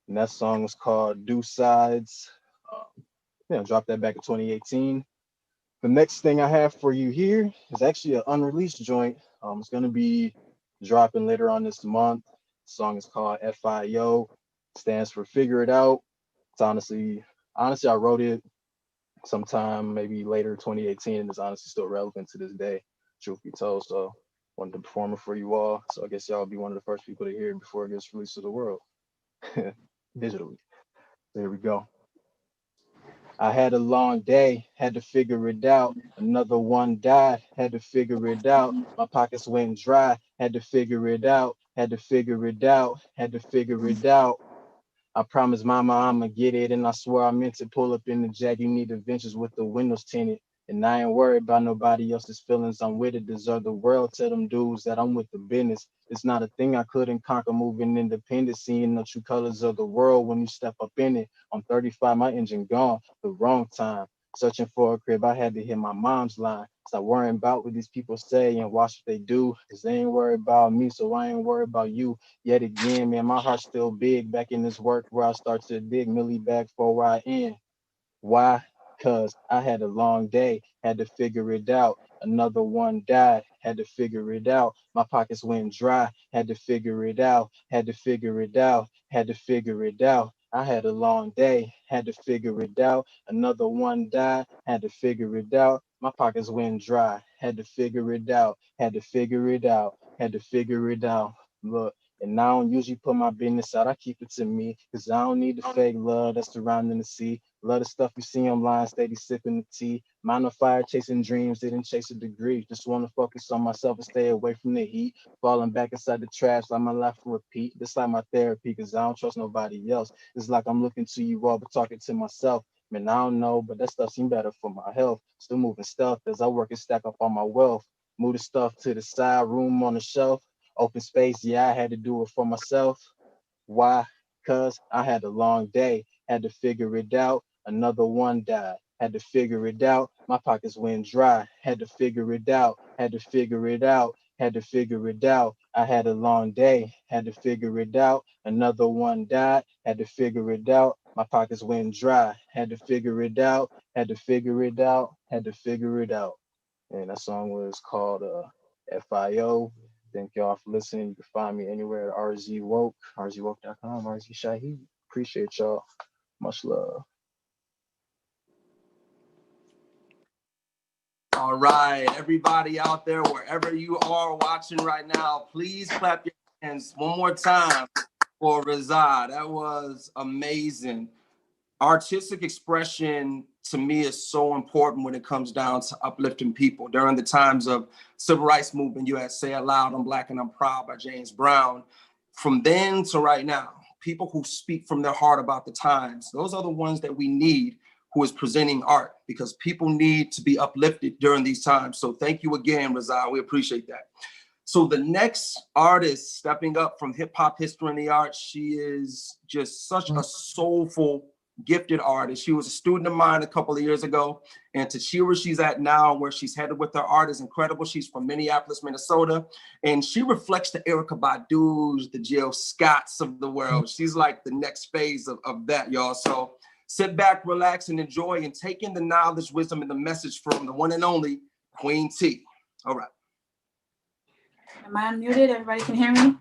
And that song was called Do Sides. Dropped that back in 2018. The next thing I have for you here is actually an unreleased joint. It's going to be dropping later on this month. The song is called FIO, stands for Figure It Out. It's honestly, I wrote it sometime maybe later 2018, and it's honestly still relevant to this day, truth be told. So wanted to perform it for you all. So I guess y'all will be one of the first people to hear it before it gets released to the world digitally. There we go. I had a long day, had to figure it out. Another one died, had to figure it out. My pockets went dry, had to figure it out, had to figure it out, had to figure it out. I promised mama I'ma get it, and I swear I meant to pull up in the Jag. You need adventures with the windows tinted. And I ain't worried about nobody else's feelings. I'm with it, deserve the world. Tell them dudes that I'm with the business. It's not a thing I couldn't conquer, moving independent, seeing the true colors of the world when you step up in it. I'm 35, my engine gone, the wrong time. Searching for a crib, I had to hit my mom's line. Stop worrying about what these people say and watch what they do. Cause they ain't worried about me, so I ain't worried about you. Yet again, man, my heart's still big. Back in this work where I start to dig, Millie back for where I am. Why? Cause I had a long day, had to figure it out. Another one died, had to figure it out. My pockets went dry, had to figure it out, had to figure it out, had to figure it out. I had a long day, had to figure it out. Another one died, had to figure it out. My pockets went dry, had to figure it out, had to figure it out, had to figure it out. Look, and I don't usually put my business out. I keep it to me, cause I don't need the fake love that's surrounding the sea. Love the stuff you see online, steady sipping the tea. Mind on fire, chasing dreams, didn't chase a degree. Just want to focus on myself and stay away from the heat. Falling back inside the trash, like my life will repeat. This like my therapy, cause I don't trust nobody else. It's like I'm looking to you all, but talking to myself. Man, I don't know, but that stuff seems better for my health. Still moving stealth as I work and stack up on my wealth. Move the stuff to the side, room on the shelf. Open space, yeah, I had to do it for myself. Why? Cause I had a long day, had to figure it out. Another one died, had to figure it out. My pockets went dry, had to figure it out, had to figure it out, had to figure it out. I had a long day, had to figure it out. Another one died, had to figure it out. My pockets went dry, had to figure it out, had to figure it out, had to figure it out. And that song was called FIO. Thank y'all for listening. You can find me anywhere at RZWoke, rzwoke.com, RZ Shaheed. Appreciate y'all. Much love. All right, everybody out there, wherever you are watching right now, please clap your hands one more time for Razael. That was amazing. Artistic expression to me is so important when it comes down to uplifting people. During the times of civil rights movement, you had Say It Loud, I'm Black and I'm Proud by James Brown. From then to right now, people who speak from their heart about the times, those are the ones that we need who is presenting art, because people need to be uplifted during these times. So thank you again, Razael. We appreciate that. So the next artist stepping up from hip hop history and the arts, she is just such a soulful, gifted artist. She was a student of mine a couple of years ago, and to see where she's at now, where she's headed with her art is incredible. She's from Minneapolis, Minnesota, and she reflects the Erykah Badu's, the Jill Scotts of the world. She's like the next phase of that, y'all. So sit back, relax, and enjoy, and take in the knowledge, wisdom, and the message from the one and only Queen T. All right. Am I unmuted? Everybody can hear me?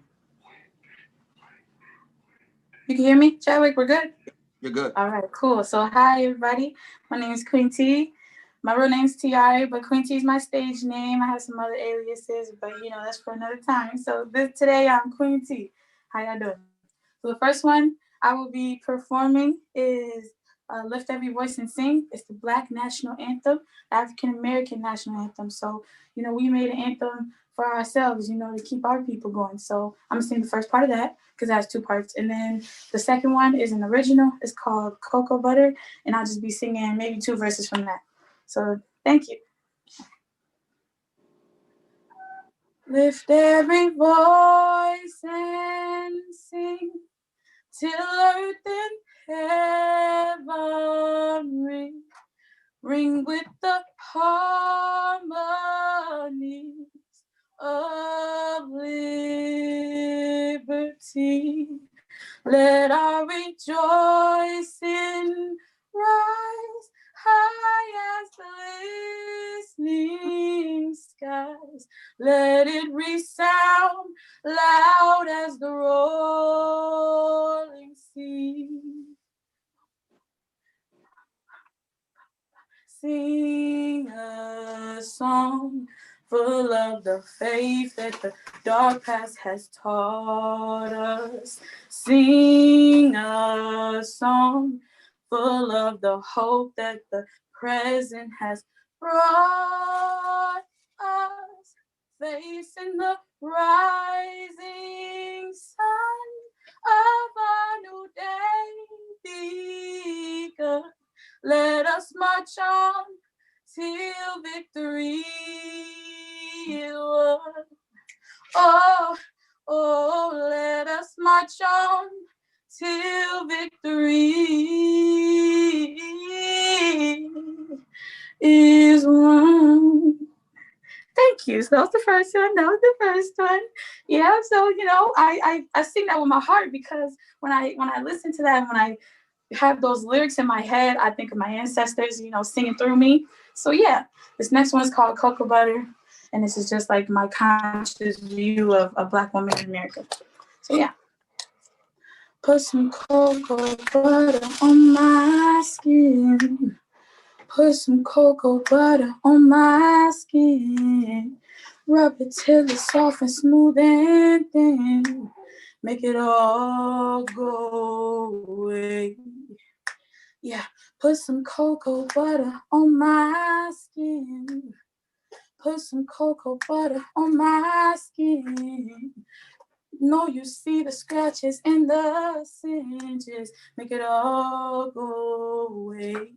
You can hear me, Chadwick? We're good? You're good. All right, cool. So hi, everybody. My name is Queen T. My real name's Tiare, but Queen T is my stage name. I have some other aliases, but that's for another time. So today I'm Queen T. How y'all doing? So the first one I will be performing is Lift Every Voice and Sing. It's the Black National Anthem, African American National Anthem. So, we made an anthem for ourselves, to keep our people going. So I'm gonna sing the first part of that because it has two parts. And then the second one is an original. It's called Cocoa Butter. And I'll just be singing maybe 2 verses from that. So thank you. Lift every voice and sing till earth and heaven ring with the harmonies of liberty. Let our rejoicing rise high as the listening skies. Let it resound loud as the rolling sea. Sing a song full of the faith that the dark past has taught us. Sing a song full of the hope that the present has brought us. Facing the rising sun of a new day begun. Let us march on till victory is won. Oh, let us march on till victory is won. Thank you. So that was the first one. Yeah. So I sing that with my heart because when I listen to that, when I have those lyrics in my head, I think of my ancestors, singing through me. So yeah, this next one is called Cocoa Butter, and this is just like my conscious view of a Black woman in America. So yeah. Put some cocoa butter on my skin. Put some cocoa butter on my skin. Rub it till it's soft and smooth and thin. Make it all go away. Yeah, put some cocoa butter on my skin. Put some cocoa butter on my skin. No, you see the scratches and the singes. Make it all go away.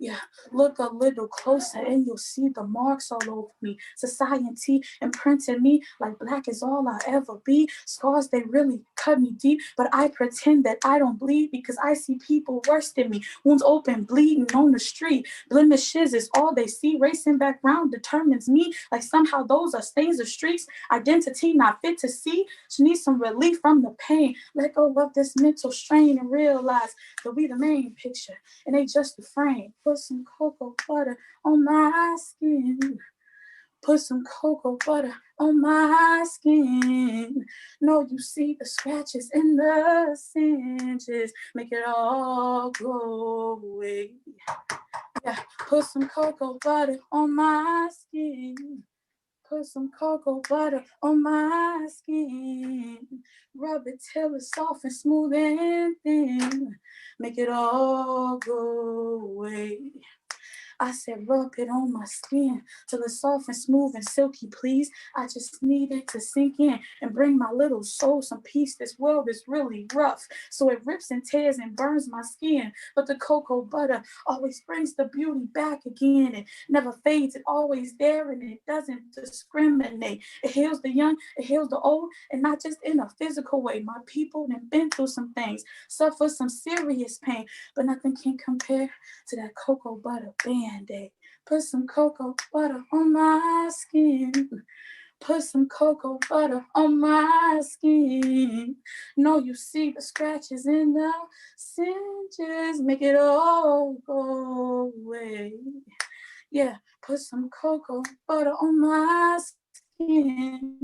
Yeah, look a little closer and you'll see the marks all over me. Society imprinted me like Black is all I'll ever be. Scars, they really cut me deep, but I pretend that I don't bleed because I see people worse than me. Wounds open, bleeding on the street. Blemishes is all they see. Race and background determines me. Like somehow those are stains of streaks. Identity not fit to see. She needs some relief from the pain. Let go of this mental strain and realize that we the main picture and they just the frame. Put some cocoa butter on my skin. Put some cocoa butter on my skin. No, you see the scratches and the singes. Make it all go away. Yeah, put some cocoa butter on my skin. Put some cocoa butter on my skin. Rub it till it's soft and smooth and thin. Make it all go away. I said, rub it on my skin till it's soft and smooth and silky, please. I just need it to sink in and bring my little soul some peace. This world is really rough, so it rips and tears and burns my skin. But the cocoa butter always brings the beauty back again. It never fades, it's always there, and it doesn't discriminate. It heals the young, it heals the old, and not just in a physical way. My people have been through some things, suffer some serious pain, but nothing can compare to that cocoa butter Band-Aid. Put some cocoa butter on my skin. Put some cocoa butter on my skin. No, you see the scratches and the singes. Make it all go away. Yeah, put some cocoa butter on my skin.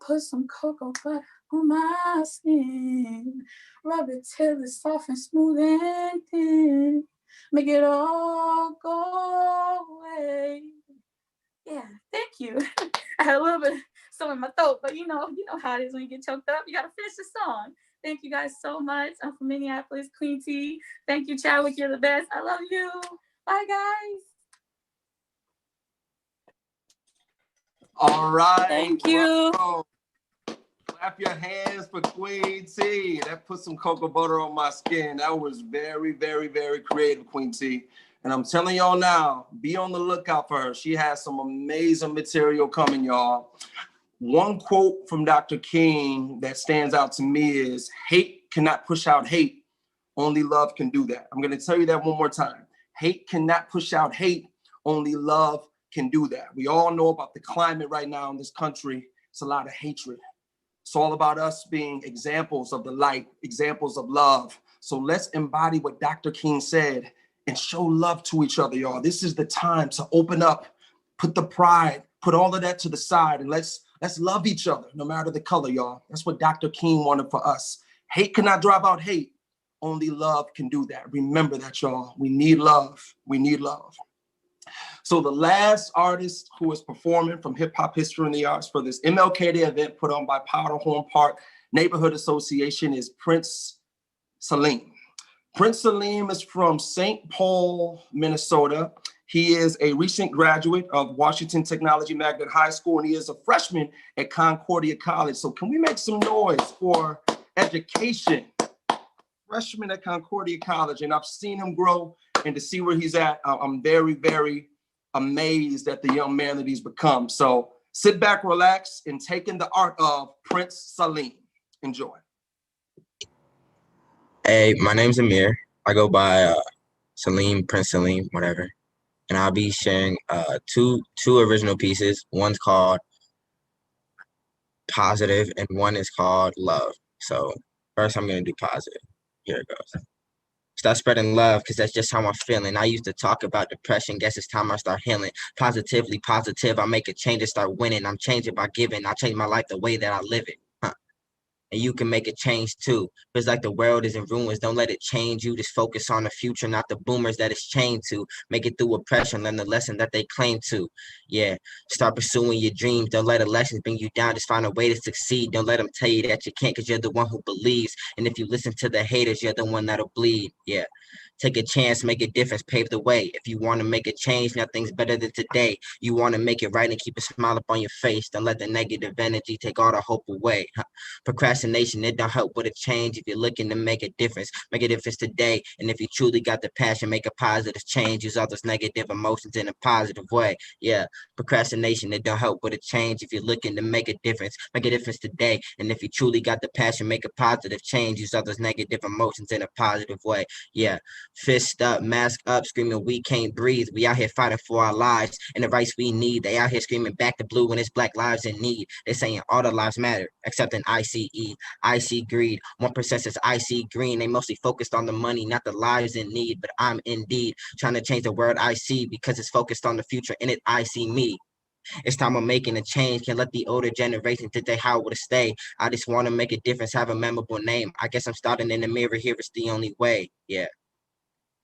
Put some cocoa butter on my skin. Rub it till it's soft and smooth and thin. make it all go away. Yeah, thank you. I had a little bit of something in my throat, but you know how it is when you get choked up. You got to finish the song. Thank you guys so much. I'm from Minneapolis, Queen T. Thank you, Chadwick. You're the best. I love you. Bye, guys. All right. Thank you. Bravo. Clap your hands for Queen T. That put some cocoa butter on my skin. That was very, very, very creative, Queen T. And I'm telling y'all now, be on the lookout for her. She has some amazing material coming, y'all. One quote from Dr. King that stands out to me is, hate cannot push out hate. Only love can do that. I'm going to tell you that one more time. Hate cannot push out hate. Only love can do that. We all know about the climate right now in this country. It's a lot of hatred. It's all about us being examples of the light, examples of love. So let's embody what Dr. King said and show love to each other, y'all. This is the time to open up, put the pride, put all of that to the side, and let's love each other, no matter the color, y'all. That's what Dr. King wanted for us. Hate cannot drive out hate. Only love can do that. Remember that, y'all. We need love. We need love. So the last artist who is performing from Hip Hop History and the Arts for this MLK Day event put on by Powderhorn Park Neighborhood Association is Prince Celine. Prince Celine is from St. Paul, Minnesota. He is a recent graduate of Washington Technology Magnet High School, and he is a freshman at Concordia College. So can we make some noise for education? Freshman at Concordia College, and I've seen him grow, and to see where he's at, I'm very, very amazed at the young man that he's become. So sit back, relax, and take in the art of Prince Celine. Enjoy. Hey, my name's Amir. I go by Celine, Prince Celine, whatever. And I'll be sharing two original pieces. One's called Positive, and one is called Love. So first I'm gonna do Positive. Here it goes. Start spreading love, because that's just how I'm feeling. I used to talk about depression. Guess it's time I start healing. Positively positive. I make a change and start winning. I'm changing by giving. I change my life the way that I live it. And you can make a change too. It's like the world is in ruins. Don't let it change you. Just focus on the future, not the boomers that it's chained to. Make it through oppression. Learn the lesson that they claim to. Yeah. Start pursuing your dreams. Don't let elections bring you down. Just find a way to succeed. Don't let them tell you that you can't, because you're the one who believes. And if you listen to the haters, you're the one that'll bleed. Yeah. Take a chance, make a difference, pave the way. If you want to make a change, nothing's better than today. You want to make it right and keep a smile up on your face. Don't let the negative energy take all the hope away. Procrastination, it don't help with a change. If you're looking to make a difference today. And if you truly got the passion, make a positive change. Use all those negative emotions in a positive way. Yeah, procrastination, it don't help with a change. If you're looking to make a difference today. And if you truly got the passion, make a positive change. Use all those negative emotions in a positive way. Yeah. Fist up, mask up, screaming we can't breathe. We out here fighting for our lives and the rights we need. They out here screaming back the blue when it's black lives in need. They saying all the lives matter, except in ICE. I see greed. 1% says I see green. They mostly focused on the money, not the lives in need. But I'm indeed trying to change the world I see, because it's focused on the future. In it, I see me. It's time I'm making a change. Can't let the older generation dictate how I would stay. I just want to make a difference, have a memorable name. I guess I'm starting in the mirror here. It's the only way. Yeah.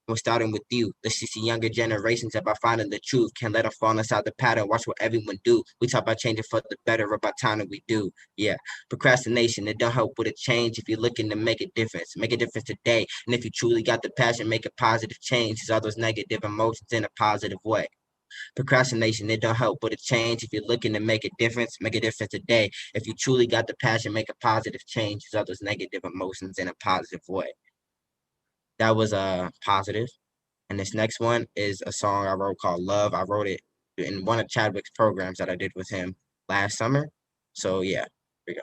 We're starting with you. Let's see younger generations about finding the truth. Can't let them fall inside the pattern. Watch what everyone do. We talk about changing for the better, about time that we do. Yeah. Procrastination, it don't help with a change. If you're looking to make a difference today. And if you truly got the passion, make a positive change. Use all those negative emotions in a positive way. Procrastination, it don't help with a change. If you're looking to make a difference today. If you truly got the passion, make a positive change. Use all those negative emotions in a positive way. That was Positive. And this next one is a song I wrote called Love. I wrote it in one of Chadwick's programs that I did with him last summer. So yeah, here we go.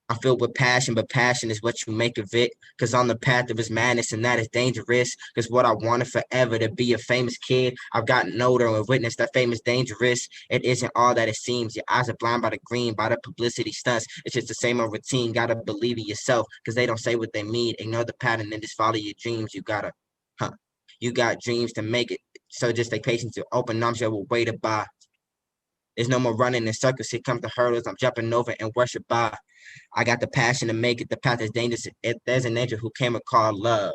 I'm filled with passion, but passion is what you make of it. Cause on the path of his madness, and that is dangerous. Cause what I wanted forever to be a famous kid, I've gotten older and witnessed that fame is dangerous. It isn't all that it seems. Your eyes are blind by the green, by the publicity stunts. It's just the same old routine. Gotta believe in yourself, cause they don't say what they mean. Ignore the pattern and just follow your dreams. You got dreams to make it. So just stay patient to open arms, you will wait to buy. There's no more running in circles. Here comes the hurdles. I'm jumping over and worship by. I got the passion to make it. The path is dangerous. There's an angel who came and called love.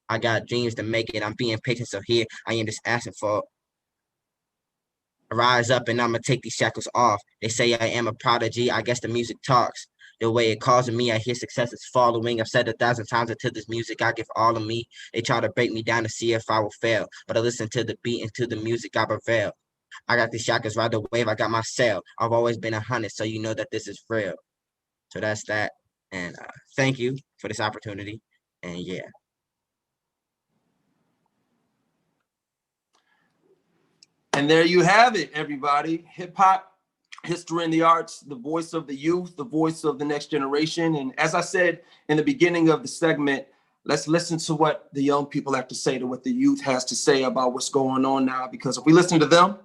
I got dreams to make it. I'm being patient, so here I am just asking for rise up and I'ma take these shackles off. They say I am a prodigy. I guess the music talks. The way it calls to me, I hear success is following. I've said 1,000 times into this music, I give all of me. They try to break me down to see if I will fail, but I listen to the beat and to the music, I prevail. I got these shackles, ride the wave, I got my sail. I've always been 100, so you know that this is real. So that's that. And thank you for this opportunity. And yeah. And there you have it, everybody. Hip hop, history and the arts, the voice of the youth, the voice of the next generation. And as I said in the beginning of the segment, let's listen to what the young people have to say, to what the youth has to say about what's going on now. Because if we listen to them,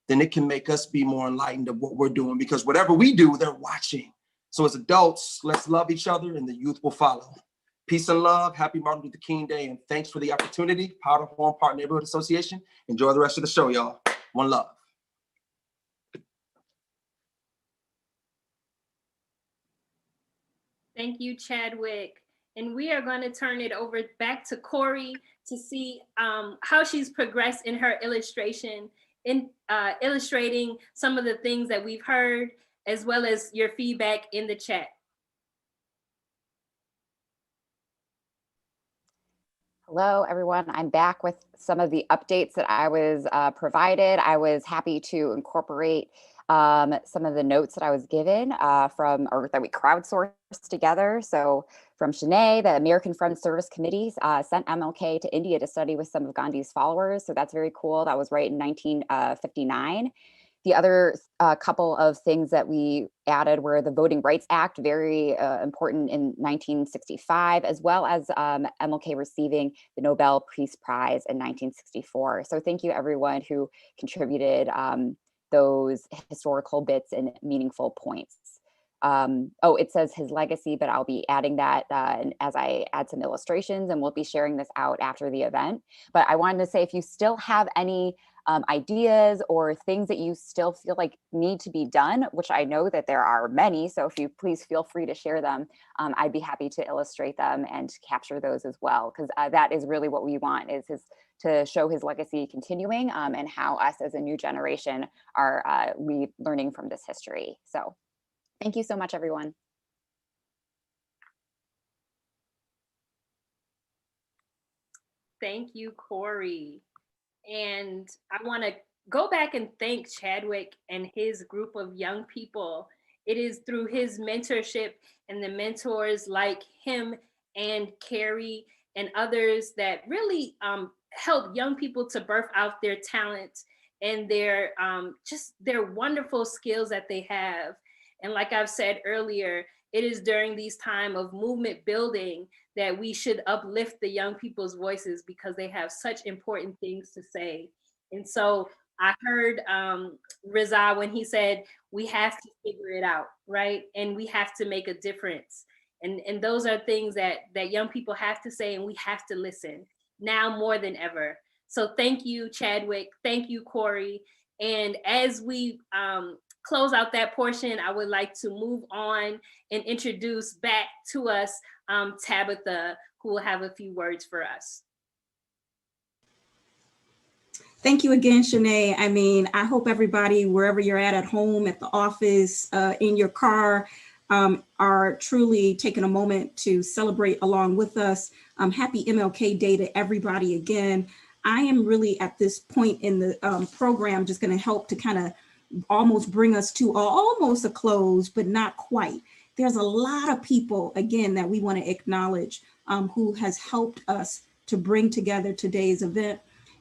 then it can make us be more enlightened of what we're doing. Because whatever we do, they're watching. So as adults, let's love each other and the youth will follow. Peace and love. Happy Martin Luther King Day. And thanks for the opportunity. Powder-Horn Park Neighborhood Association. Enjoy the rest of the show, y'all. One love. Thank you, Chadwick. And we are going to turn it over back to Corey to see how she's progressed in her illustration, in illustrating some of the things that we've heard, as well as your feedback in the chat. Hello, everyone. I'm back with some of the updates that I was provided. I was happy to incorporate some of the notes that I was given or that we crowdsourced together. So from Shanae, the American Friends Service Committee sent MLK to India to study with some of Gandhi's followers. So that's very cool. That was right in 1959. The other couple of things that we added were the Voting Rights Act, very important in 1965, as well as MLK receiving the Nobel Peace Prize in 1964. So thank you everyone who contributed those historical bits and meaningful points. It says his legacy, but I'll be adding that as I add some illustrations, and we'll be sharing this out after the event. But I wanted to say, if you still have any ideas or things that you still feel like need to be done, which I know that there are many, so if you please feel free to share them, I'd be happy to illustrate them and capture those as well, because that is really what we want, is to show his legacy continuing, and how us as a new generation are learning from this history. So thank you so much, everyone. Thank you, Corey. And I want to go back and thank Chadwick and his group of young people. It is through his mentorship and the mentors like him and Carrie and others that really help young people to birth out their talents and their wonderful skills that they have. And like I've said earlier, it is during these time of movement building that we should uplift the young people's voices, because they have such important things to say. And so I heard Razael when he said, we have to figure it out, right? And we have to make a difference. And those are things that young people have to say, and we have to listen now more than ever. So thank you, Chadwick. Thank you, Corey. And as we close out that portion, I would like to move on and introduce back to us Tabitha, who will have a few words for us. Thank you again, Shanae. I mean, I hope everybody, wherever you're at home, at the office, in your car, are truly taking a moment to celebrate along with us. Happy MLK Day to everybody again. I am really at this point in the program just going to help to kind of almost bring us to almost a close, but not quite. There's a lot of people, again, that we want to acknowledge who has helped us to bring together today's event.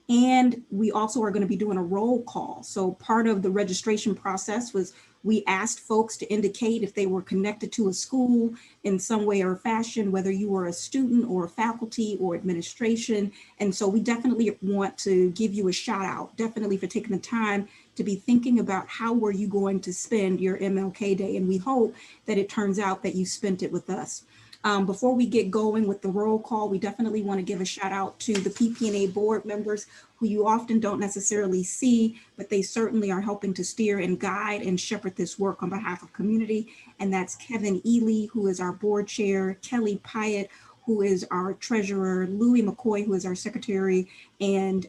And we also are going to be doing a roll call. So part of the registration process was we asked folks to indicate if they were connected to a school in some way or fashion, whether you were a student or faculty or administration. And so we definitely want to give you a shout out, definitely for taking the time to be thinking about how were you going to spend your MLK Day. And we hope that it turns out that you spent it with us. Before we get going with the roll call, we definitely want to give a shout out to the PP&A board members who you often don't necessarily see, but they certainly are helping to steer and guide and shepherd this work on behalf of community. And that's Kevin Ely, who is our board chair, Kelly Pyatt, who is our treasurer, Louis McCoy, who is our secretary, and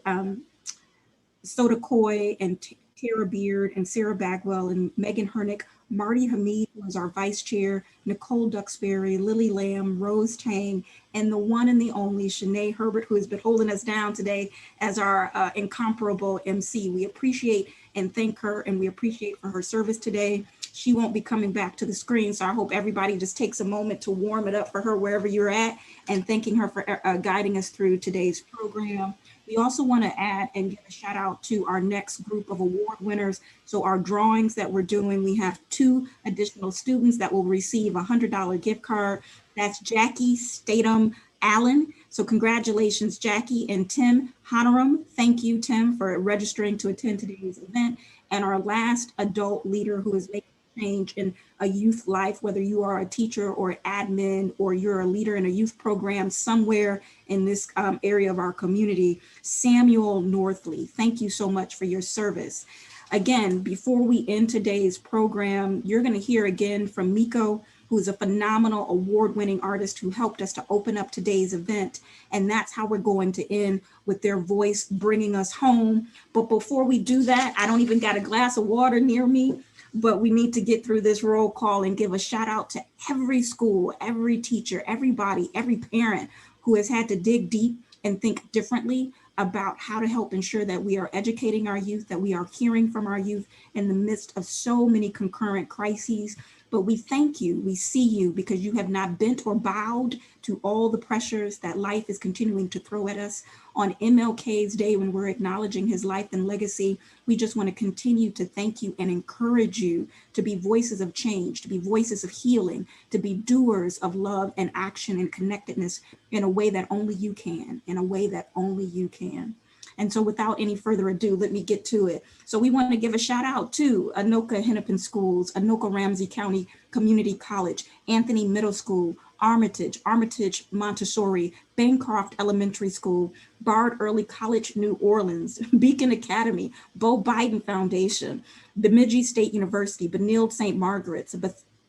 Soda Coy and Tara Beard and Sarah Bagwell and Megan Hernick, Marty Hamid, who is our vice chair, Nicole Duxbury, Lily Lamb, Rose Tang, and the one and the only Shanae Herbert, who has been holding us down today as our incomparable MC. We appreciate and thank her, and we appreciate for her service today. She won't be coming back to the screen, so I hope everybody just takes a moment to warm it up for her wherever you're at, and thanking her for guiding us through today's program. We also want to add and give a shout out to our next group of award winners. So our drawings that we're doing, we have 2 additional students that will receive a $100 gift card. That's Jackie Statham Allen. So congratulations, Jackie, and Tim Honorum. Thank you, Tim, for registering to attend today's event. And our last adult leader who is making change in a youth life, whether you are a teacher or admin, or you're a leader in a youth program somewhere in this area of our community, Samuel Northley. Thank you so much for your service. Again, before we end today's program, you're going to hear again from Mikko, who is a phenomenal award-winning artist who helped us to open up today's event. And that's how we're going to end, with their voice bringing us home. But before we do that, I don't even got a glass of water near me, but we need to get through this roll call and give a shout out to every school, every teacher, everybody, every parent who has had to dig deep and think differently about how to help ensure that we are educating our youth, that we are hearing from our youth in the midst of so many concurrent crises. But we thank you, we see you, because you have not bent or bowed to all the pressures that life is continuing to throw at us. On MLK's Day, when we're acknowledging his life and legacy, we just want to continue to thank you and encourage you to be voices of change, to be voices of healing, to be doers of love and action and connectedness in a way that only you can, in a way that only you can. And so without any further ado, let me get to it. So we want to give a shout out to Anoka Hennepin Schools, Anoka Ramsey County Community College, Anthony Middle School, Armitage Montessori, Bancroft Elementary School, Bard Early College, New Orleans, Beacon Academy, Bo Biden Foundation, Bemidji State University, Benilde St. Margaret's,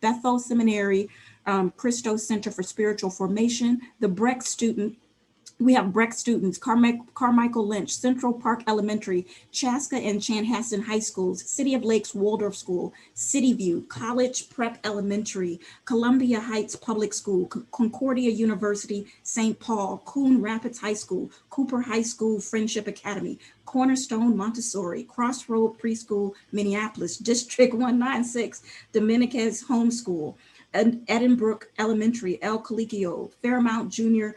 Bethel Seminary, Christo Center for Spiritual Formation, the Breck student. We have Breck students, Carmichael Lynch, Central Park Elementary, Chaska and Chanhassen High Schools, City of Lakes Waldorf School, City View, College Prep Elementary, Columbia Heights Public School, Concordia University, St. Paul, Coon Rapids High School, Cooper High School, Friendship Academy, Cornerstone Montessori, Crossroad Preschool, Minneapolis, District 196, Dominicans Homeschool, Edinbrook Elementary, El Colegio, Fairmount Junior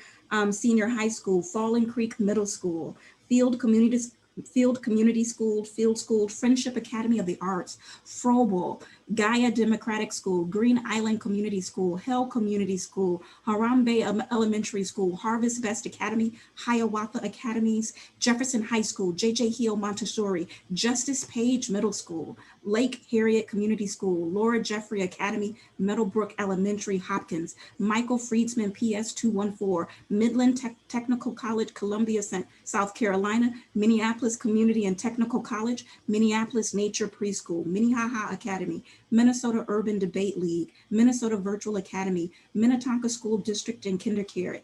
Senior High School, Falling Creek Middle School, Field Community School, Field School, Friendship Academy of the Arts, Froebel, Gaia Democratic School, Green Island Community School, Hell Community School, Harambe Elementary School, Harvest Best Academy, Hiawatha Academies, Jefferson High School, J.J. Hill Montessori, Justice Page Middle School, Lake Harriet Community School, Laura Jeffrey Academy, Meadowbrook Elementary, Hopkins, Michael Friedman, PS 214, Midland Technical College, Columbia, South Carolina, Minneapolis Community and Technical College, Minneapolis Nature Preschool, Minnehaha Academy, Minnesota Urban Debate League, Minnesota Virtual Academy, Minnetonka School District and Kindercare,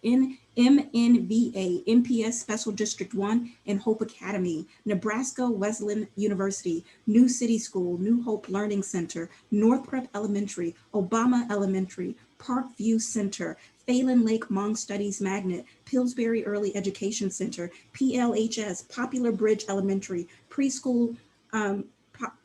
MNVA, MPS Special District 1, and Hope Academy, Nebraska Wesleyan University, New City School, New Hope Learning Center, North Prep Elementary, Obama Elementary, Parkview Center, Phelan Lake Hmong Studies Magnet, Pillsbury Early Education Center, PLHS, Popular Bridge Elementary, Preschool,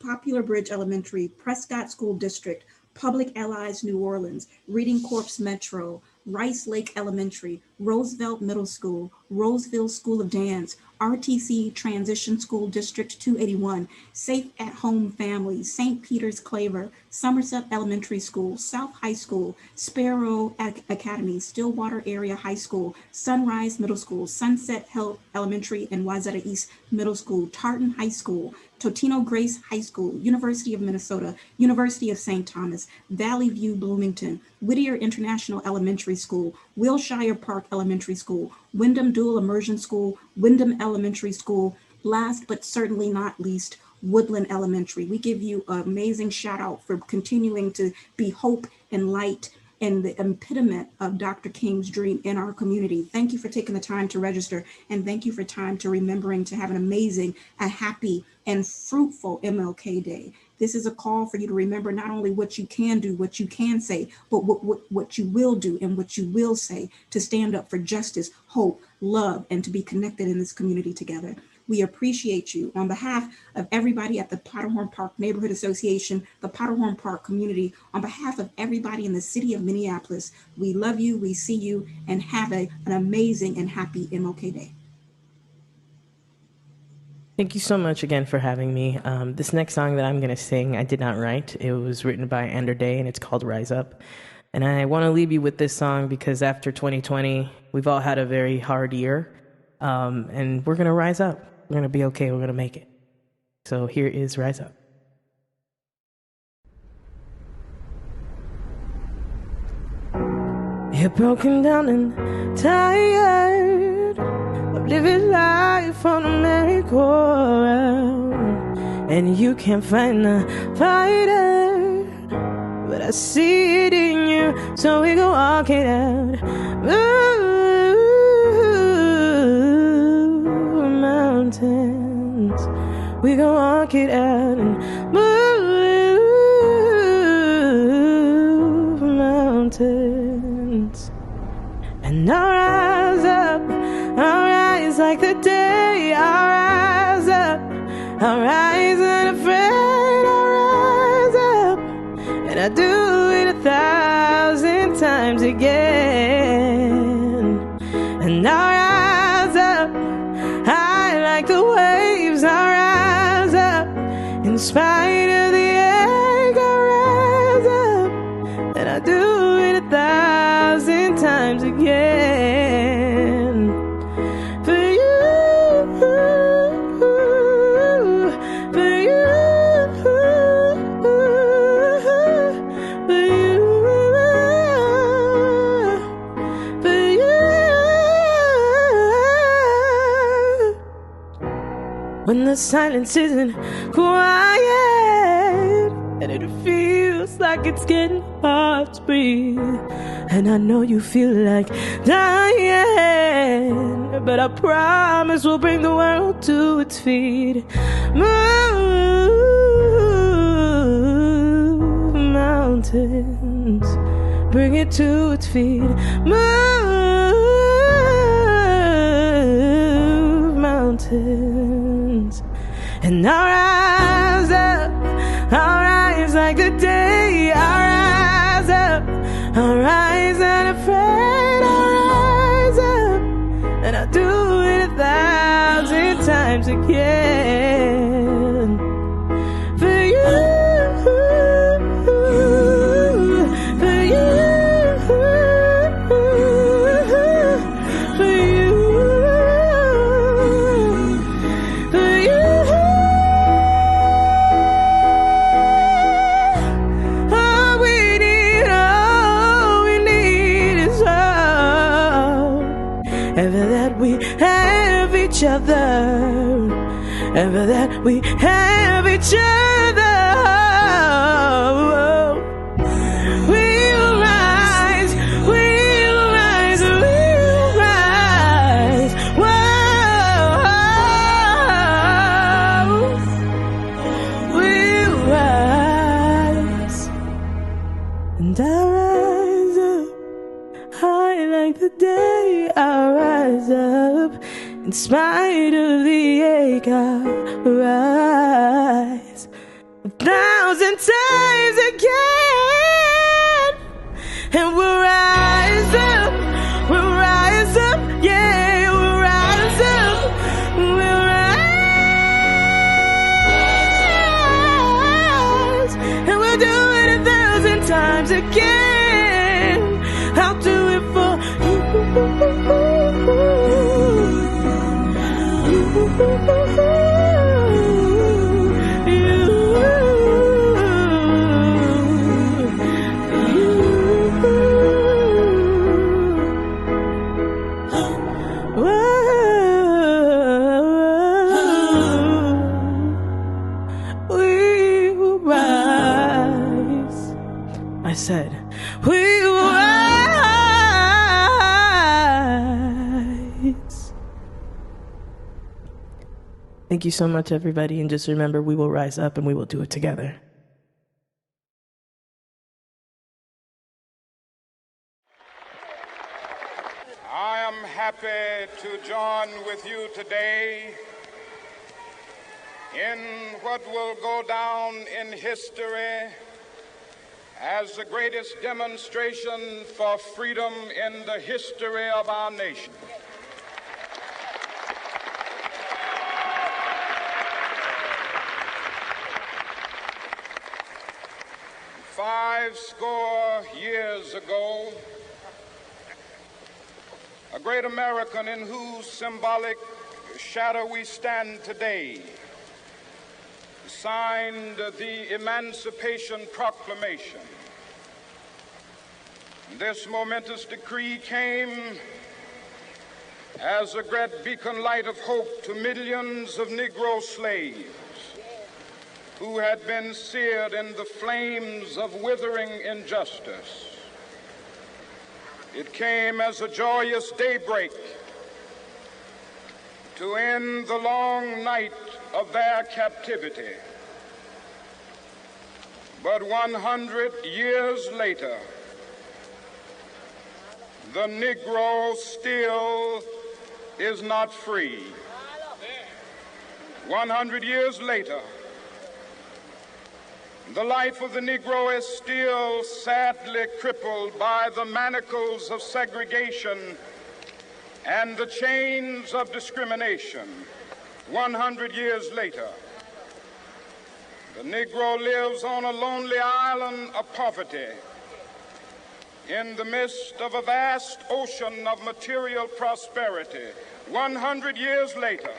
Popular Bridge Elementary, Prescott School District, Public Allies New Orleans, Reading Corps Metro, Rice Lake Elementary, Roosevelt Middle School, Roseville School of Dance, RTC Transition School District 281, Safe at Home Families, St. Peter's Claver, Somerset Elementary School, South High School, Sparrow Academy, Stillwater Area High School, Sunrise Middle School, Sunset Health Elementary and Wayzata East Middle School, Tartan High School, Totino Grace High School, University of Minnesota, University of St. Thomas, Valley View Bloomington, Whittier International Elementary School, Wilshire Park Elementary School, Wyndham Dual Immersion School, Wyndham Elementary School, last but certainly not least, Woodland Elementary. We give you an amazing shout out for continuing to be hope and light and the epitome of Dr. King's dream in our community. Thank you for taking the time to register, and thank you for time to remembering to have an amazing, a happy, and fruitful MLK Day. This is a call for you to remember not only what you can do, what you can say, but what you will do and what you will say to stand up for justice, hope, love, and to be connected in this community together. We appreciate you. On behalf of everybody at the Powderhorn Park Neighborhood Association, the Powderhorn Park community, on behalf of everybody in the city of Minneapolis, we love you, we see you, and have an amazing and happy MLK Day. Thank you so much again for having me. This next song that I'm going to sing, I did not write. It was written by Ander Day, and it's called Rise Up. And I want to leave you with this song because after 2020, we've all had a very hard year, and we're going to rise up. We're going to be okay. We're going to make it. So here is Rise Up. You're broken down and tired of living life on a merry-go-round, and you can't find the fighter, but I see it in you, so we go walk it out. Move mountains, we go walk it out and move mountains. And I'll rise up, I'll rise like the day, I'll rise up, I'll rise unafraid, I'll rise up, and I do it 1,000 times again. And I'll rise up, high like the waves, I'll rise up, in spite of the ache, I'll rise up, and I do it 1,000 times again. For you, for you, for you, for you. When the silence isn't quiet and it feels like it's getting hard to breathe, and I know you feel like dying, but I promise we'll bring the world to its feet. Move mountains, bring it to its feet. Move mountains. And I'll rise up, I'll rise like the day, I'll rise up, I'll rise unafraid, I'll rise up, and I'll do it 1,000 times again. For you, for you, for you, for you. All we need is hope. Ever that we have each other, ever that we have each other. We'll rise, we'll rise, we'll rise. Whoa, we'll rise. And I'll rise up, high like the day, I'll rise up, in spite of the ache, I'll rise 1,000 times again. And we'll rise up, yeah, we'll rise up, we'll rise, and we'll do it 1,000 times again. I'll do it for you. We will rise. I said, we will Thank you so much, everybody, and just remember, we will rise up and we will do it together. I am happy to join with you today in what will go down in history as the greatest demonstration for freedom in the history of our nation. Five score years ago, a great American in whose symbolic shadow we stand today signed the Emancipation Proclamation. This momentous decree came as a great beacon light of hope to millions of Negro slaves who had been seared in the flames of withering injustice. It came as a joyous daybreak to end the long night of their captivity. But 100 years later, the Negro still is not free. 100 years later, the life of the Negro is still sadly crippled by the manacles of segregation and the chains of discrimination. 100 years later, the Negro lives on a lonely island of poverty in the midst of a vast ocean of material prosperity. 100 years later,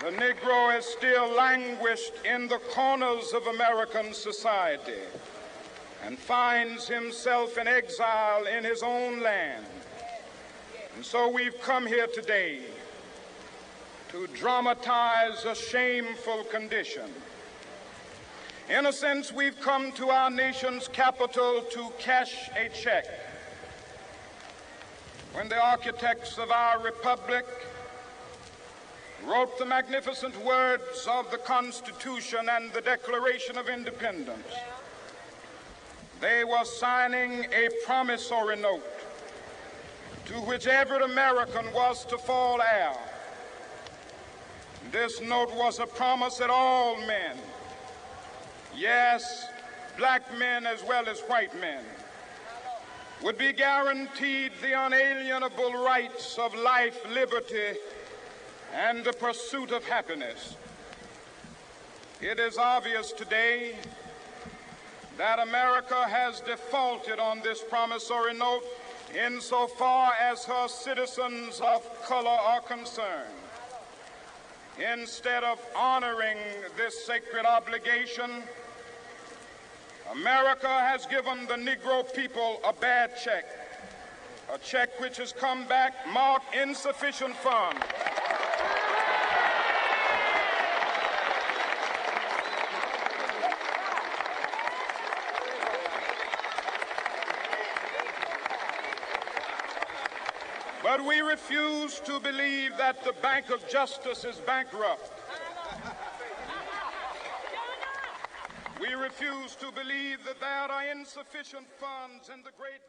the Negro is still languished in the corners of American society and finds himself in exile in his own land. And so we've come here today to dramatize a shameful condition. In a sense, we've come to our nation's capital to cash a check. When the architects of our republic wrote the magnificent words of the Constitution and the Declaration of Independence, they were signing a promissory note to which every American was to fall heir. This note was a promise that all men, yes, black men as well as white men, would be guaranteed the unalienable rights of life, liberty, and the pursuit of happiness. It is obvious today that America has defaulted on this promissory note insofar as her citizens of color are concerned. Instead of honoring this sacred obligation, America has given the Negro people a bad check, a check which has come back marked insufficient funds. But we refuse to believe that the Bank of Justice is bankrupt. We refuse to believe that there are insufficient funds in the great